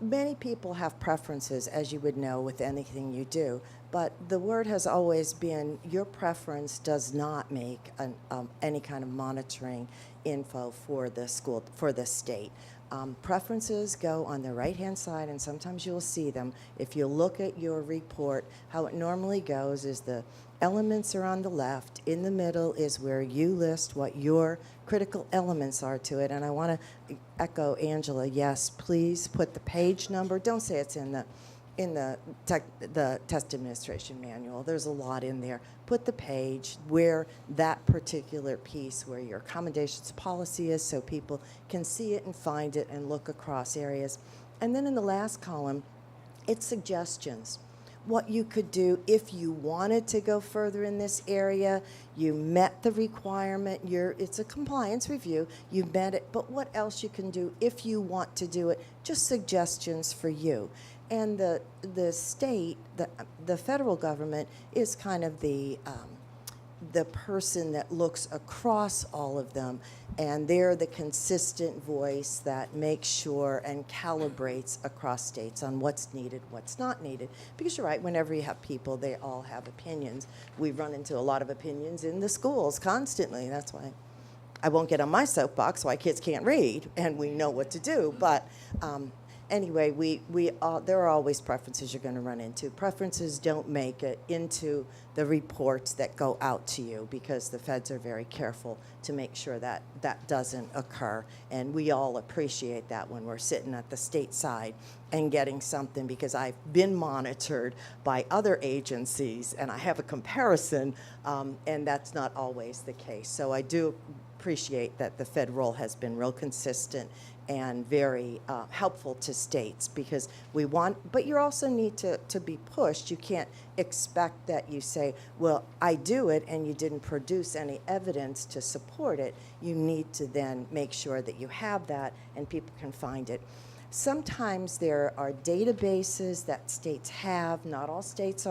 many people have preferences, as you would know with anything you do, but the word has always been your preference does not make any kind of monitoring info for the school, for the state. Preferences go on the right-hand side, and sometimes you'll see them. If you look at your report, how it normally goes is the elements are on the left. In the middle is where you list what your critical elements are to it. And I want to echo Angela, yes, please put the page number. Don't say it's in the test administration manual. There's a lot in there. Put the page where that particular piece, where your accommodations policy is, so people can see it and find it and look across areas. And then in the last column, it's suggestions. What you could do if you wanted to go further in this area, you met the requirement, it's a compliance review, you've met it, but what else you can do if you want to do it, just suggestions for you. And the state, the federal government is kind of the person that looks across all of them, and they're the consistent voice that makes sure and calibrates across states on what's needed, what's not needed. Because you're right, whenever you have people, they all have opinions. We run into a lot of opinions in the schools constantly. That's why I won't get on my soapbox why kids can't read, and we know what to do. But anyway, we all, there are always preferences you're going to run into. Preferences don't make it into the reports that go out to you because the feds are very careful to make sure that that doesn't occur. And we all appreciate that when we're sitting at the state side and getting something, because I've been monitored by other agencies and I have a comparison, and that's not always the case. So I do appreciate that the Fed role has been real consistent and very helpful to states, because we want, but you also need to be pushed. You can't expect that you say, well, I do it, and you didn't produce any evidence to support it. You need to then make sure that you have that and people can find it. Sometimes there are databases that states have. Not all states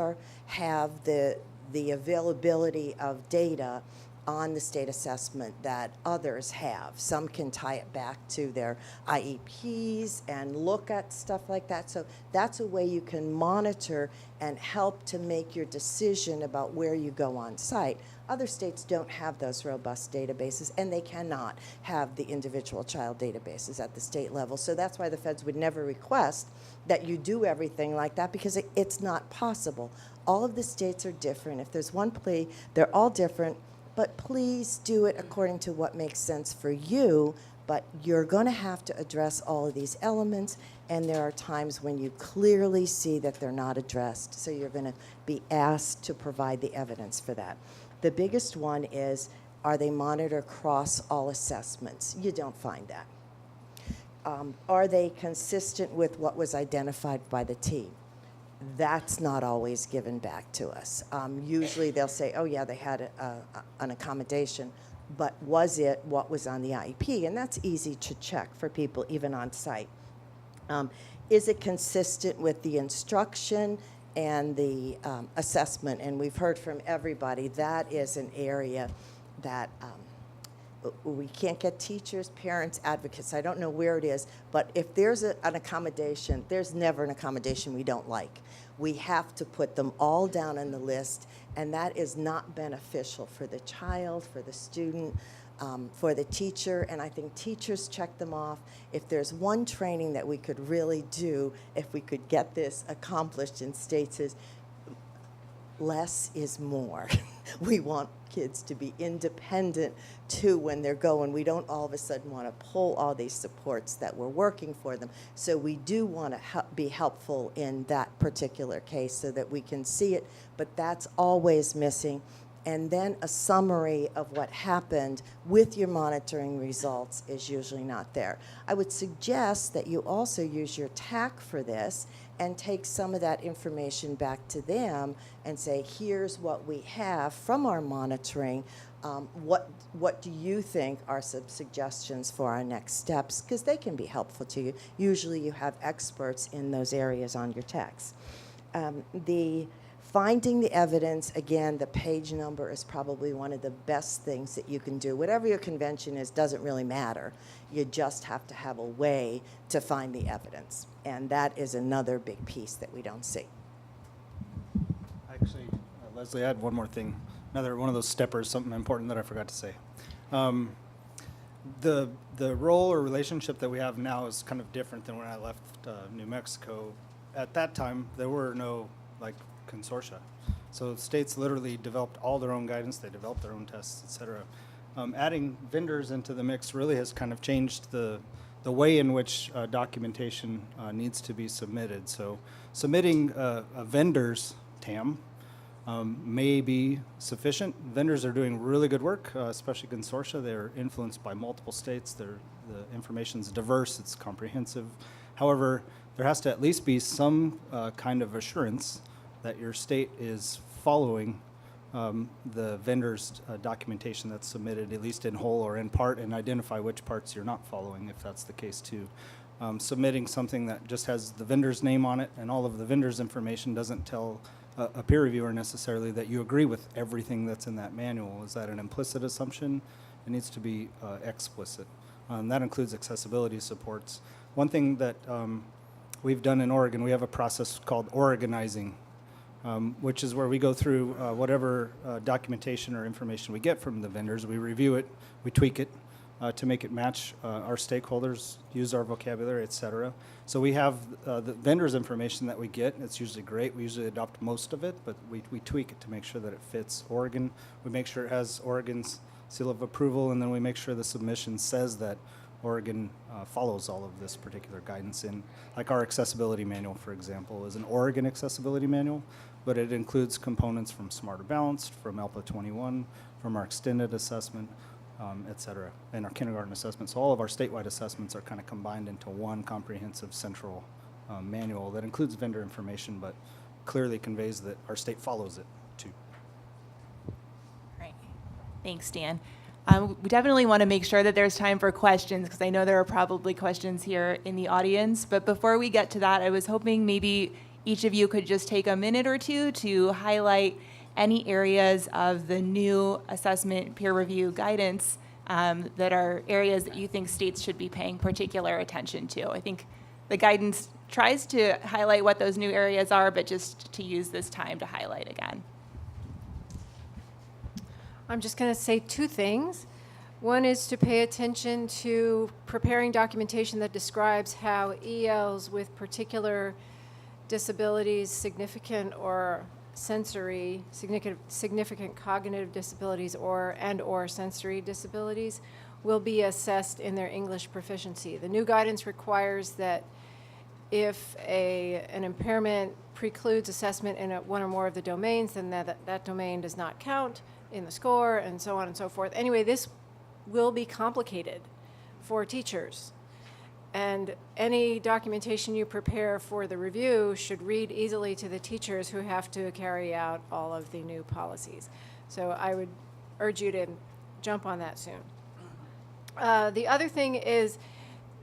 have the availability of data on the state assessment that others have. Some can tie it back to their IEPs and look at stuff like that. So that's a way you can monitor and help to make your decision about where you go on site. Other states don't have those robust databases, and they cannot have the individual child databases at the state level. So that's why the feds would never request that you do everything like that, because it's not possible. All of the states are different. If there's one plea, they're all different. But please do it according to what makes sense for you. But you're going to have to address all of these elements, and there are times when you clearly see that they're not addressed. So you're going to be asked to provide the evidence for that. The biggest one is, are they monitored across all assessments? You don't find that. Are they consistent with what was identified by the team? That's not always given back to us. Usually they'll say, oh yeah, they had an accommodation, but was it what was on the IEP? And that's easy to check for people even on site. Is it consistent with the instruction and the assessment? And we've heard from everybody that is an area that we can't get teachers, parents, advocates. I don't know where it is, but if there's an accommodation, there's never an accommodation we don't like. We have to put them all down on the list, and that is not beneficial for the child, for the student, for the teacher, and I think teachers check them off. If there's one training that we could really do, if we could get this accomplished in states, is less is more. We want kids to be independent too when they're going. We don't all of a sudden want to pull all these supports that we're working for them. So we do want to be helpful in that particular case so that we can see it, but that's always missing. And then a summary of what happened with your monitoring results is usually not there. I would suggest that you also use your TAC for this and take some of that information back to them and say, here's what we have from our monitoring. What do you think are some suggestions for our next steps? Because they can be helpful to you. Usually you have experts in those areas on your TACs. Finding the evidence, again, the page number is probably one of the best things that you can do. Whatever your convention is doesn't really matter. You just have to have a way to find the evidence. And that is another big piece that we don't see. Actually, Leslie, I had one more thing. Another one of those steppers, something important that I forgot to say. The role or relationship that we have now is kind of different than when I left New Mexico. At that time, there were no, consortia. So states literally developed all their own guidance, they developed their own tests, et cetera. Adding vendors into the mix really has kind of changed the way in which documentation needs to be submitted. So submitting a vendor's TAM may be sufficient. Vendors are doing really good work, especially consortia. They're influenced by multiple states. The information's diverse, it's comprehensive. However, there has to at least be some kind of assurance that your state is following the vendor's documentation that's submitted, at least in whole or in part, and identify which parts you're not following, if that's the case too. Submitting something that just has the vendor's name on it and all of the vendor's information doesn't tell a peer reviewer necessarily that you agree with everything that's in that manual. Is that an implicit assumption? It needs to be explicit. That includes accessibility supports. One thing that we've done in Oregon, we have a process called organizing, which is where we go through whatever documentation or information we get from the vendors. We review it, we tweak it, to make it match our stakeholders, use our vocabulary, et cetera. So we have the vendor's information that we get. It's usually great. We usually adopt most of it, but we tweak it to make sure that it fits Oregon. We make sure it has Oregon's seal of approval, and then we make sure the submission says that Oregon follows all of this particular guidance in, like our accessibility manual, for example, is an Oregon accessibility manual, but it includes components from Smarter Balanced, from ALPA 21, from our extended assessment, et cetera, and our kindergarten assessment. So all of our statewide assessments are kind of combined into one comprehensive central manual that includes vendor information, but clearly conveys that our state follows it too. Right. Thanks, Dan. We definitely want to make sure that there's time for questions because I know there are probably questions here in the audience. But before we get to that, I was hoping maybe each of you could just take a minute or two to highlight any areas of the new assessment peer review guidance that are areas that you think states should be paying particular attention to. I think the guidance tries to highlight what those new areas are, but just to use this time to highlight again. I'm just going to say two things. One is to pay attention to preparing documentation that describes how ELs with particular disabilities, significant or sensory, significant cognitive disabilities or sensory disabilities will be assessed in their English proficiency. The new guidance requires that if an impairment precludes assessment in one or more of the domains, then that domain does not count in the score, and so on and so forth. Anyway, this will be complicated for teachers. And any documentation you prepare for the review should read easily to the teachers who have to carry out all of the new policies. So I would urge you to jump on that soon. The other thing is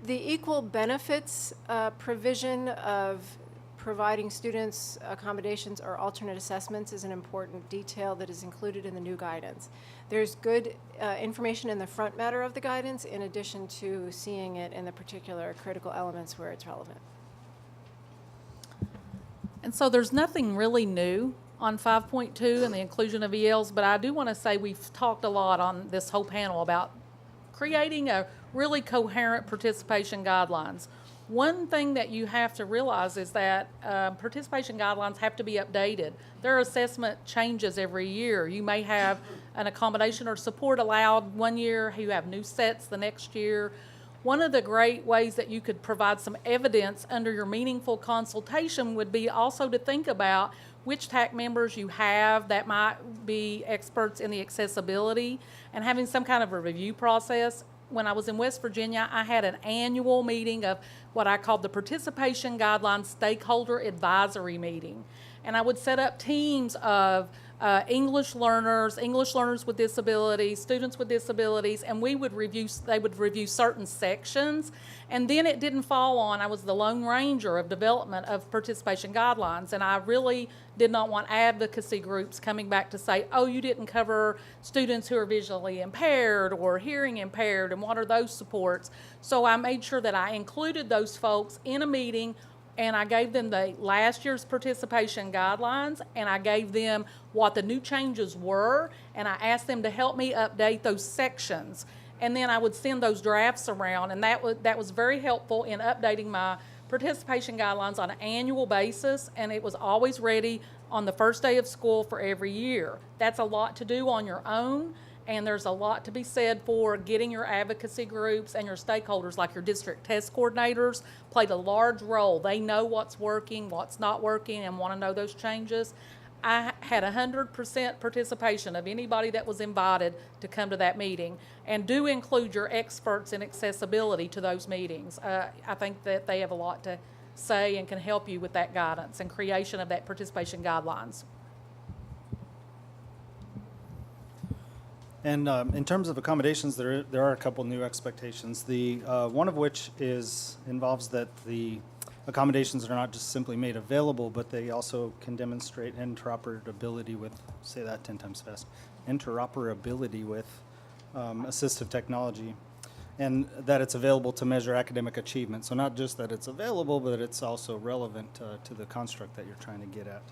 the equal benefits provision of providing students accommodations or alternate assessments is an important detail that is included in the new guidance. There's good information in the front matter of the guidance in addition to seeing it in the particular critical elements where it's relevant. And so there's nothing really new on 5.2 and the inclusion of ELs, but I do want to say we've talked a lot on this whole panel about creating a really coherent participation guidelines. One thing that you have to realize is that participation guidelines have to be updated. Their assessment changes every year. You may have an accommodation or support allowed one year, you have new sets the next year. One of the great ways that you could provide some evidence under your meaningful consultation would be also to think about which TAC members you have that might be experts in the accessibility and having some kind of a review process. When I was in West Virginia, I had an annual meeting of what I called the Participation Guidelines Stakeholder Advisory Meeting. And I would set up teams of English learners with disabilities, students with disabilities, and they would review certain sections. And then it didn't fall on, I was the lone ranger of development of participation guidelines. And I really did not want advocacy groups coming back to say, oh, you didn't cover students who are visually impaired or hearing impaired, and what are those supports? So I made sure that I included those folks in a meeting, and I gave them the last year's participation guidelines, and I gave them what the new changes were, and I asked them to help me update those sections. And then I would send those drafts around, and that was very helpful in updating my participation guidelines on an annual basis, and it was always ready on the first day of school for every year. That's a lot to do on your own, and there's a lot to be said for getting your advocacy groups and your stakeholders, like your district test coordinators, played a large role. They know what's working, what's not working, and want to know those changes. I had 100% participation of anybody that was invited to come to that meeting. And do include your experts in accessibility to those meetings. I think that they have a lot to say and can help you with that guidance and creation of that participation guidelines. And in terms of accommodations, there are a couple new expectations. The one of which involves that the accommodations are not just simply made available, but they also can demonstrate interoperability with, say that 10 times fast, interoperability with assistive technology, and that it's available to measure academic achievement. So not just that it's available, but it's also relevant to the construct that you're trying to get at.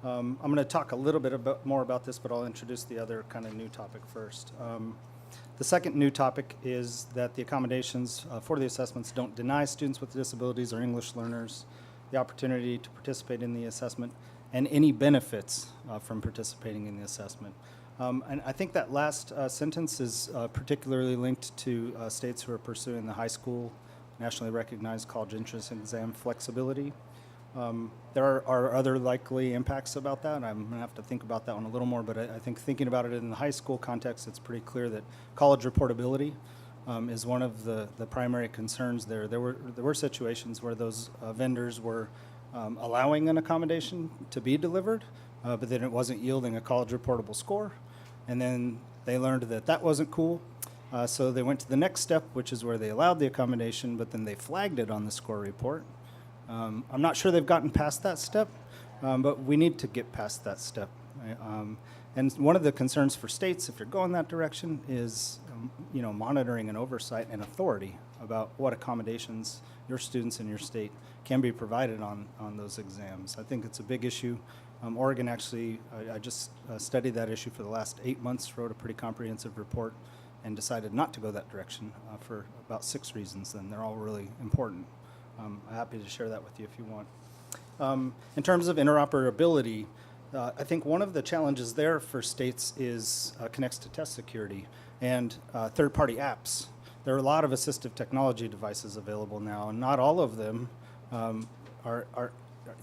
I'm going to talk a little bit more about this, but I'll introduce the other kind of new topic first. The second new topic is that the accommodations for the assessments don't deny students with disabilities or English learners the opportunity to participate in the assessment and any benefits from participating in the assessment. And I think that last sentence is particularly linked to states who are pursuing the high school nationally recognized college entrance exam flexibility. There are other likely impacts about that. I'm going to have to think about that one a little more, but I think thinking about it in the high school context, it's pretty clear that college reportability is one of the primary concerns there. There were situations where those vendors were allowing an accommodation to be delivered, but then it wasn't yielding a college reportable score. And then they learned that that wasn't cool. So they went to the next step, which is where they allowed the accommodation, but then they flagged it on the score report. I'm not sure they've gotten past that step, but we need to get past that step. And one of the concerns for states, if you're going that direction, is monitoring and oversight and authority about what accommodations your students in your state can be provided on those exams. I think it's a big issue. Oregon actually, I just studied that issue for the last 8 months, wrote a pretty comprehensive report, and decided not to go that direction for about 6 reasons, and they're all really important. I'm happy to share that with you if you want. In terms of interoperability, I think one of the challenges there for states is connects to test security and third-party apps. There are a lot of assistive technology devices available now, and not all of them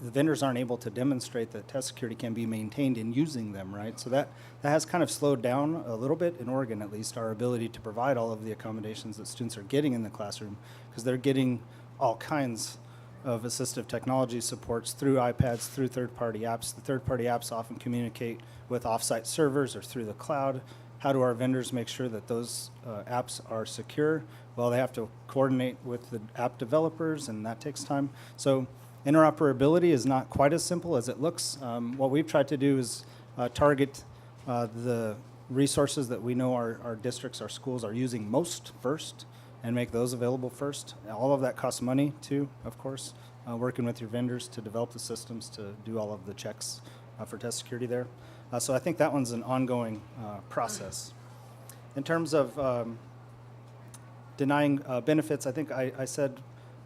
the vendors aren't able to demonstrate that test security can be maintained in using them, right? So that has kind of slowed down a little bit, in Oregon at least, our ability to provide all of the accommodations that students are getting in the classroom, because they're getting all kinds of assistive technology supports through iPads, through third-party apps. The third-party apps often communicate with off-site servers or through the cloud. How do our vendors make sure that those apps are secure? Well, they have to coordinate with the app developers, and that takes time. So interoperability is not quite as simple as it looks. What we've tried to do is target the resources that we know our districts, our schools are using most first, and make those available first. All of that costs money too, of course, working with your vendors to develop the systems to do all of the checks for test security there. So I think that one's an ongoing process. In terms of denying benefits, I think I said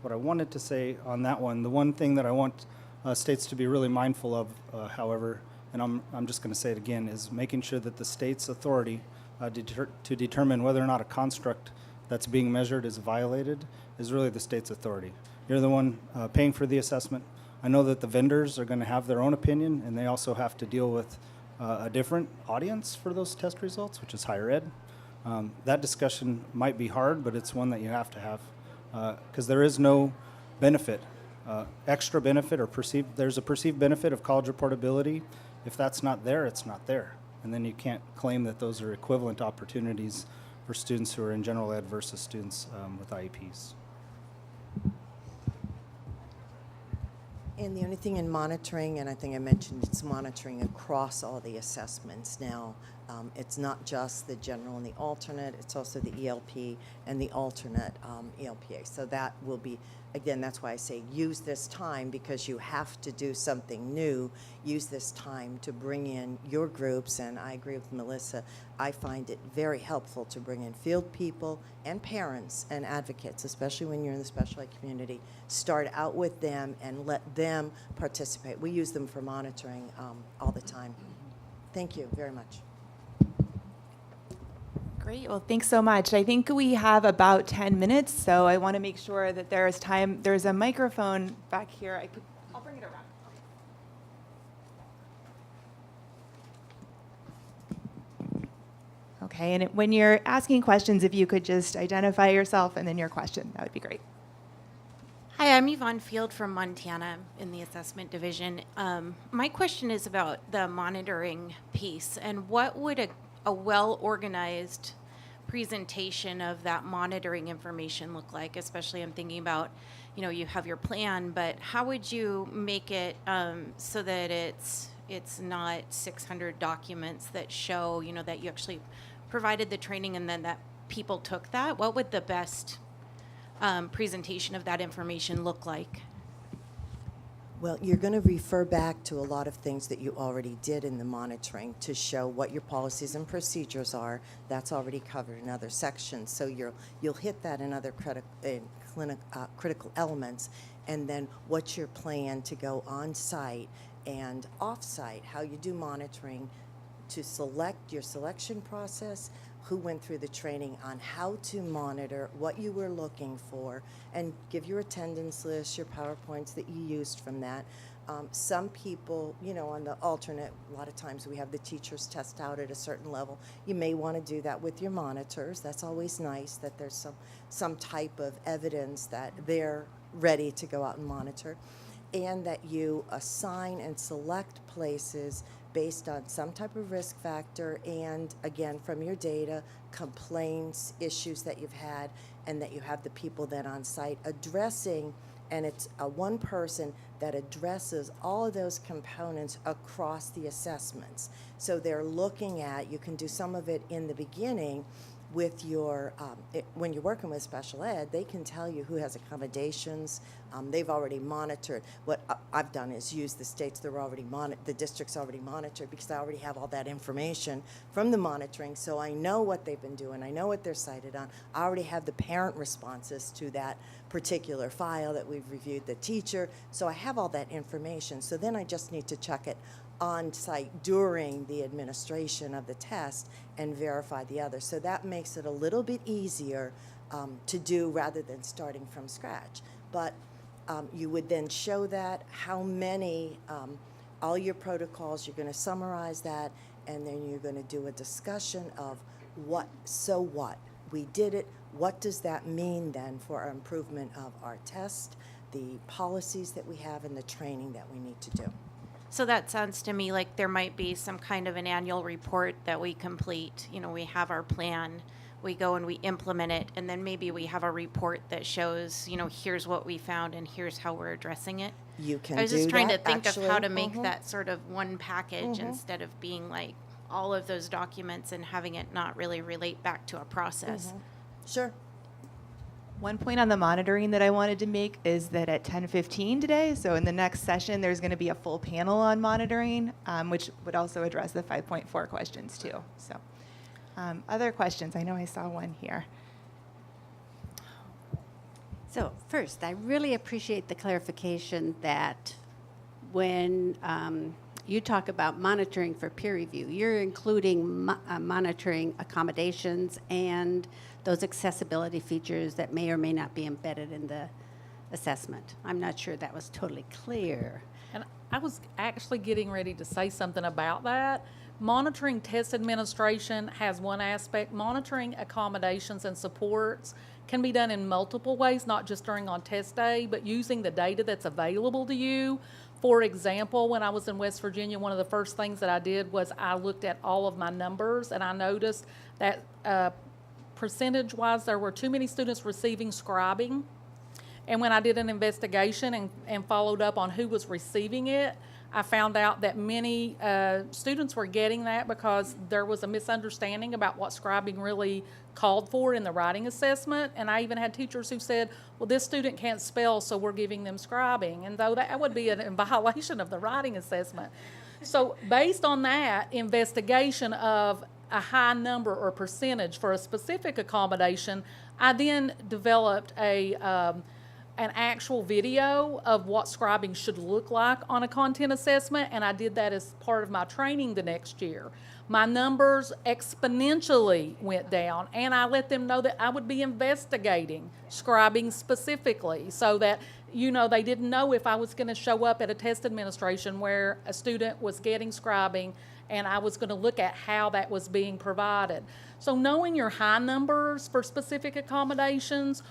what I wanted to say on that one. The one thing that I want states to be really mindful of, however, and I'm just going to say it again, is making sure that the state's authority to determine whether or not a construct that's being measured is violated is really the state's authority. You're the one paying for the assessment. I know that the vendors are going to have their own opinion, and they also have to deal with a different audience for those test results, which is higher ed. That discussion might be hard, but it's one that you have to have, because there is no benefit, extra benefit or there's a perceived benefit of college reportability. If that's not there, it's not there. And then you can't claim that those are equivalent opportunities for students who are in general ed versus students with IEPs. And the only thing in monitoring, and I think I mentioned it's monitoring across all the assessments now. It's not just the general and the alternate, it's also the ELP and the alternate ELPA. So that will be, again, that's why I say use this time, because you have to do something new. Use this time to bring in your groups, and I agree with Melissa. I find it very helpful to bring in field people and parents and advocates, especially when you're in the special ed community. Start out with them and let them participate. We use them for monitoring all the time. Thank you very much. Great. Well, thanks so much. I think we have about 10 minutes, so I want to make sure that there is time. There's a microphone back here. I'll bring it around. Okay, and when you're asking questions, if you could just identify yourself and then your question, that would be great. Hi, I'm Yvonne Field from Montana in the assessment division. My question is about the monitoring piece, and what would a well-organized presentation of that monitoring information look like? Especially I'm thinking about, you have your plan, but how would you make it so that it's not 600 documents that show, that you actually provided the training and then that people took that? What would the best presentation of that information look like? Well, you're going to refer back to a lot of things that you already did in the monitoring to show what your policies and procedures are. That's already covered in other sections. So you'll hit that in other critical elements. And then what's your plan to go on site and off site, how you do monitoring, to select your selection process, who went through the training on how to monitor, what you were looking for, and give your attendance list, your PowerPoints that you used from that. Some people, you know, on the alternate, a lot of times we have the teachers test out at a certain level. You may want to do that with your monitors. That's always nice that there's some type of evidence that they're ready to go out and monitor. And that you assign and select places based on some type of risk factor and, again, from your data, complaints, issues that you've had, and that you have the people then on site addressing, and it's one person that addresses all of those components across the assessments. So they're looking at, you can do some of it in the beginning with your, when you're working with special ed, they can tell you who has accommodations. They've already monitored. What I've done is use the states that are already the districts already monitored, because I already have all that information from the monitoring, so I know what they've been doing. I know what they're cited on. I already have the parent responses to that particular file that we've reviewed, the teacher, so I have all that information. So then I just need to check it on site during the administration of the test and verify the others. So that makes it a little bit easier to do rather than starting from scratch. But you would then show that, how many, all your protocols, you're going to summarize that, and then you're going to do a discussion of what, so what? We did it. What does that mean then for our improvement of our test, the policies that we have, and the training that we need to do? So that sounds to me like there might be some kind of an annual report that we complete. You know, we have our plan, we go and we implement it, and then maybe we have a report that shows, you know, here's what we found and here's how we're addressing it. You can do that. I was just trying to think of how to actually. make that sort of one package instead of being like all of those documents and having it not really relate back to a process. Sure. One point on the monitoring that I wanted to make is that at 10:15 today, so in the next session, there's going to be a full panel on monitoring, which would also address the 5.4 questions too. So, other questions? I know I saw one here. So first, I really appreciate the clarification that when you talk about monitoring for peer review, you're including monitoring accommodations and those accessibility features that may or may not be embedded in the assessment. I'm not sure that was totally clear. And I was actually getting ready to say something about that. Monitoring test administration has one aspect. Monitoring accommodations and supports can be done in multiple ways, not just during on test day, but using the data that's available to you. For example, when I was in West Virginia, one of the first things that I did was I looked at all of my numbers, and I noticed that percentage-wise, there were too many students receiving scribing. And when I did an investigation and followed up on who was receiving it, I found out that many students were getting that because there was a misunderstanding about what scribing really called for in the writing assessment. And I even had teachers who said, well, this student can't spell, so we're giving them scribing. And though that would be a violation of the writing assessment. So based on that investigation of a high number or percentage for a specific accommodation, I then developed an actual video of what scribing should look like on a content assessment, and I did that as part of my training the next year. My numbers exponentially went down, and I let them know that I would be investigating scribing specifically so that, you know, they didn't know if I was going to show up at a test administration where a student was getting scribing, and I was going to look at how that was being provided. So knowing your high numbers for specific accommodations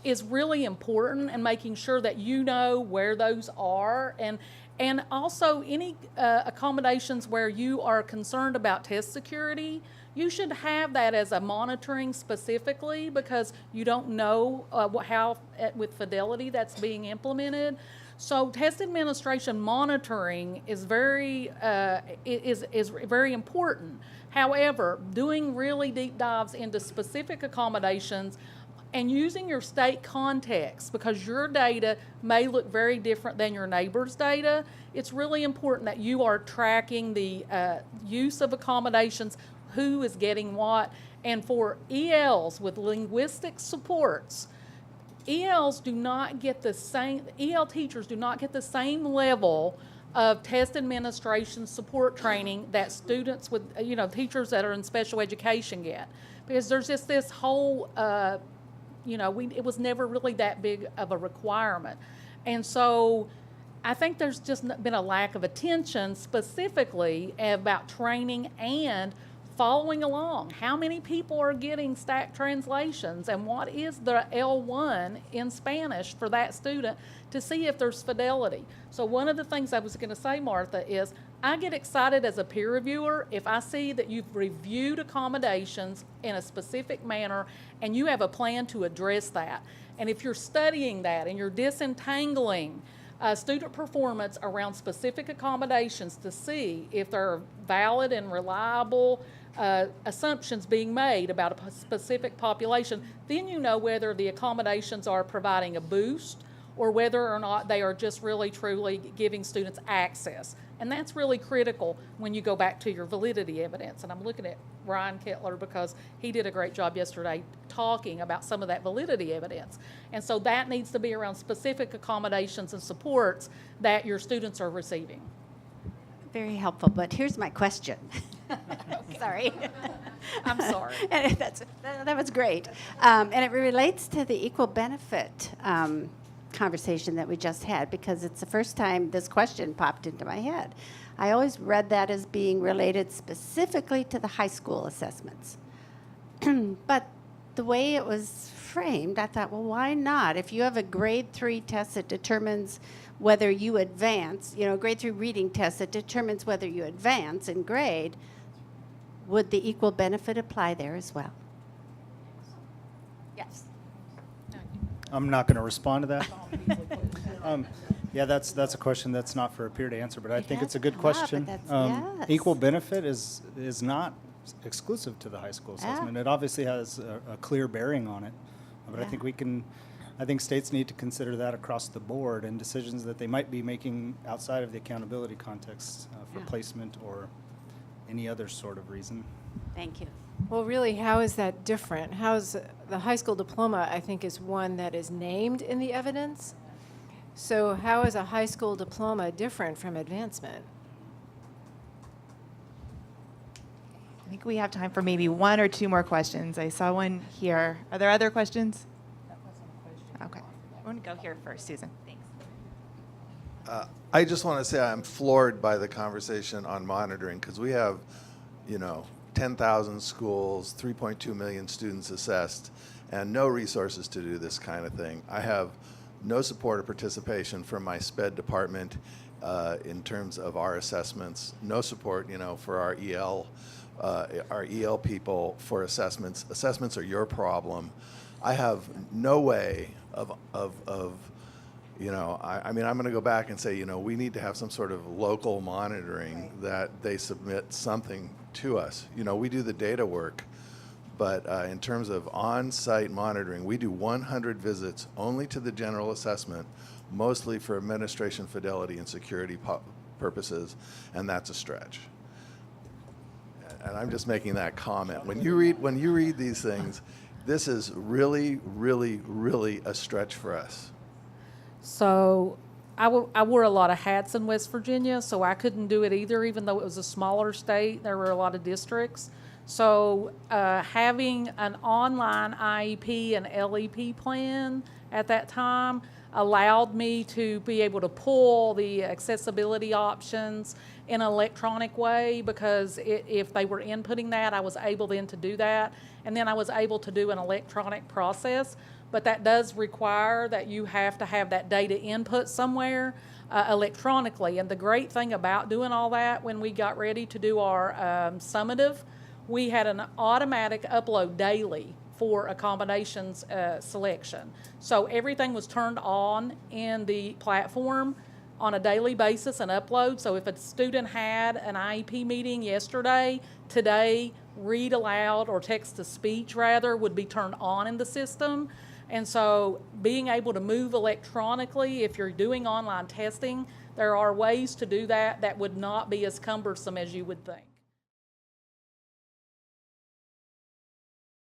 is really important, and making sure that you know where those are, and also any accommodations where you are concerned about test security, you should have that as a monitoring specifically, because you don't know how with fidelity that's being implemented. So test administration monitoring is very important. However, doing really deep dives into specific accommodations and using your state context, because your data may look very different than your neighbor's data. It's really important that you are tracking the use of accommodations, who is getting what, and for ELs with linguistic supports, EL teachers do not get the same level of test administration support training that students with, teachers that are in special education get. Because there's just this whole, it was never really that big of a requirement. And so I think there's just been a lack of attention specifically about training and following along. How many people are getting stack translations, and what is the L1 in Spanish for that student, to see if there's fidelity. So one of the things I was going to say, Martha, is I get excited as a peer reviewer if I see that you've reviewed accommodations in a specific manner and you have a plan to address that. And if you're studying that and you're disentangling student performance around specific accommodations to see if there are valid and reliable assumptions being made about a specific population, then you know whether the accommodations are providing a boost or whether or not they are just really truly giving students access. And that's really critical when you go back to your validity evidence. And I'm looking at Ryan Kettler because he did a great job yesterday talking about some of that validity evidence. And so that needs to be around specific accommodations and supports that your students are receiving. Very helpful, but here's my question. Sorry. I'm sorry. That was great. And it relates to the equal benefit conversation that we just had, because it's the first time this question popped into my head. I always read that as being related specifically to the high school assessments. But the way it was framed, I thought, well, why not? If you have a grade 3 test that determines whether you advance, grade 3 reading test that determines whether you advance in grade, would the equal benefit apply there as well? Yes. I'm not going to respond to that. Yeah, that's a question that's not for a peer to answer, but I think it's a good question. Yes. Equal benefit is not exclusive to the high school assessment. It obviously has a clear bearing on it, but I think states need to consider that across the board and decisions that they might be making outside of the accountability context for placement or any other sort of reason. Thank you. Well, really, how is that different? How is the high school diploma, I think, is one that is named in the evidence. So how is a high school diploma different from advancement? I think we have time for maybe one or two more questions. I saw one here. Are there other questions? Okay. I want to go here first, Susan. Thanks. I just want to say I'm floored by the conversation on monitoring, because we have, 10,000 schools, 3.2 million students assessed, and no resources to do this kind of thing. I have no support or participation from my SPED department in terms of our assessments. No support, for our EL people for assessments. Assessments are your problem. I have no way of I'm going to go back and say, we need to have some sort of local monitoring that they submit something to us. We do the data work, but in terms of on-site monitoring, we do 100 visits only to the general assessment, mostly for administration fidelity and security purposes, and that's a stretch. And I'm just making that comment. When you read these things, this is really, really, really a stretch for us. So I wore a lot of hats in West Virginia, so I couldn't do it either, even though it was a smaller state. There were a lot of districts. So having an online IEP and LEP plan at that time allowed me to be able to pull the accessibility options in an electronic way, because if they were inputting that, I was able then to do that. And then I was able to do an electronic process. But that does require that you have to have that data input somewhere electronically. And the great thing about doing all that, when we got ready to do our summative, we had an automatic upload daily for accommodations selection. So everything was turned on in the platform on a daily basis and upload. So if a student had an IEP meeting yesterday, today, read aloud or text to speech rather would be turned on in the system. And so being able to move electronically, if you're doing online testing, there are ways to do that that would not be as cumbersome as you would think.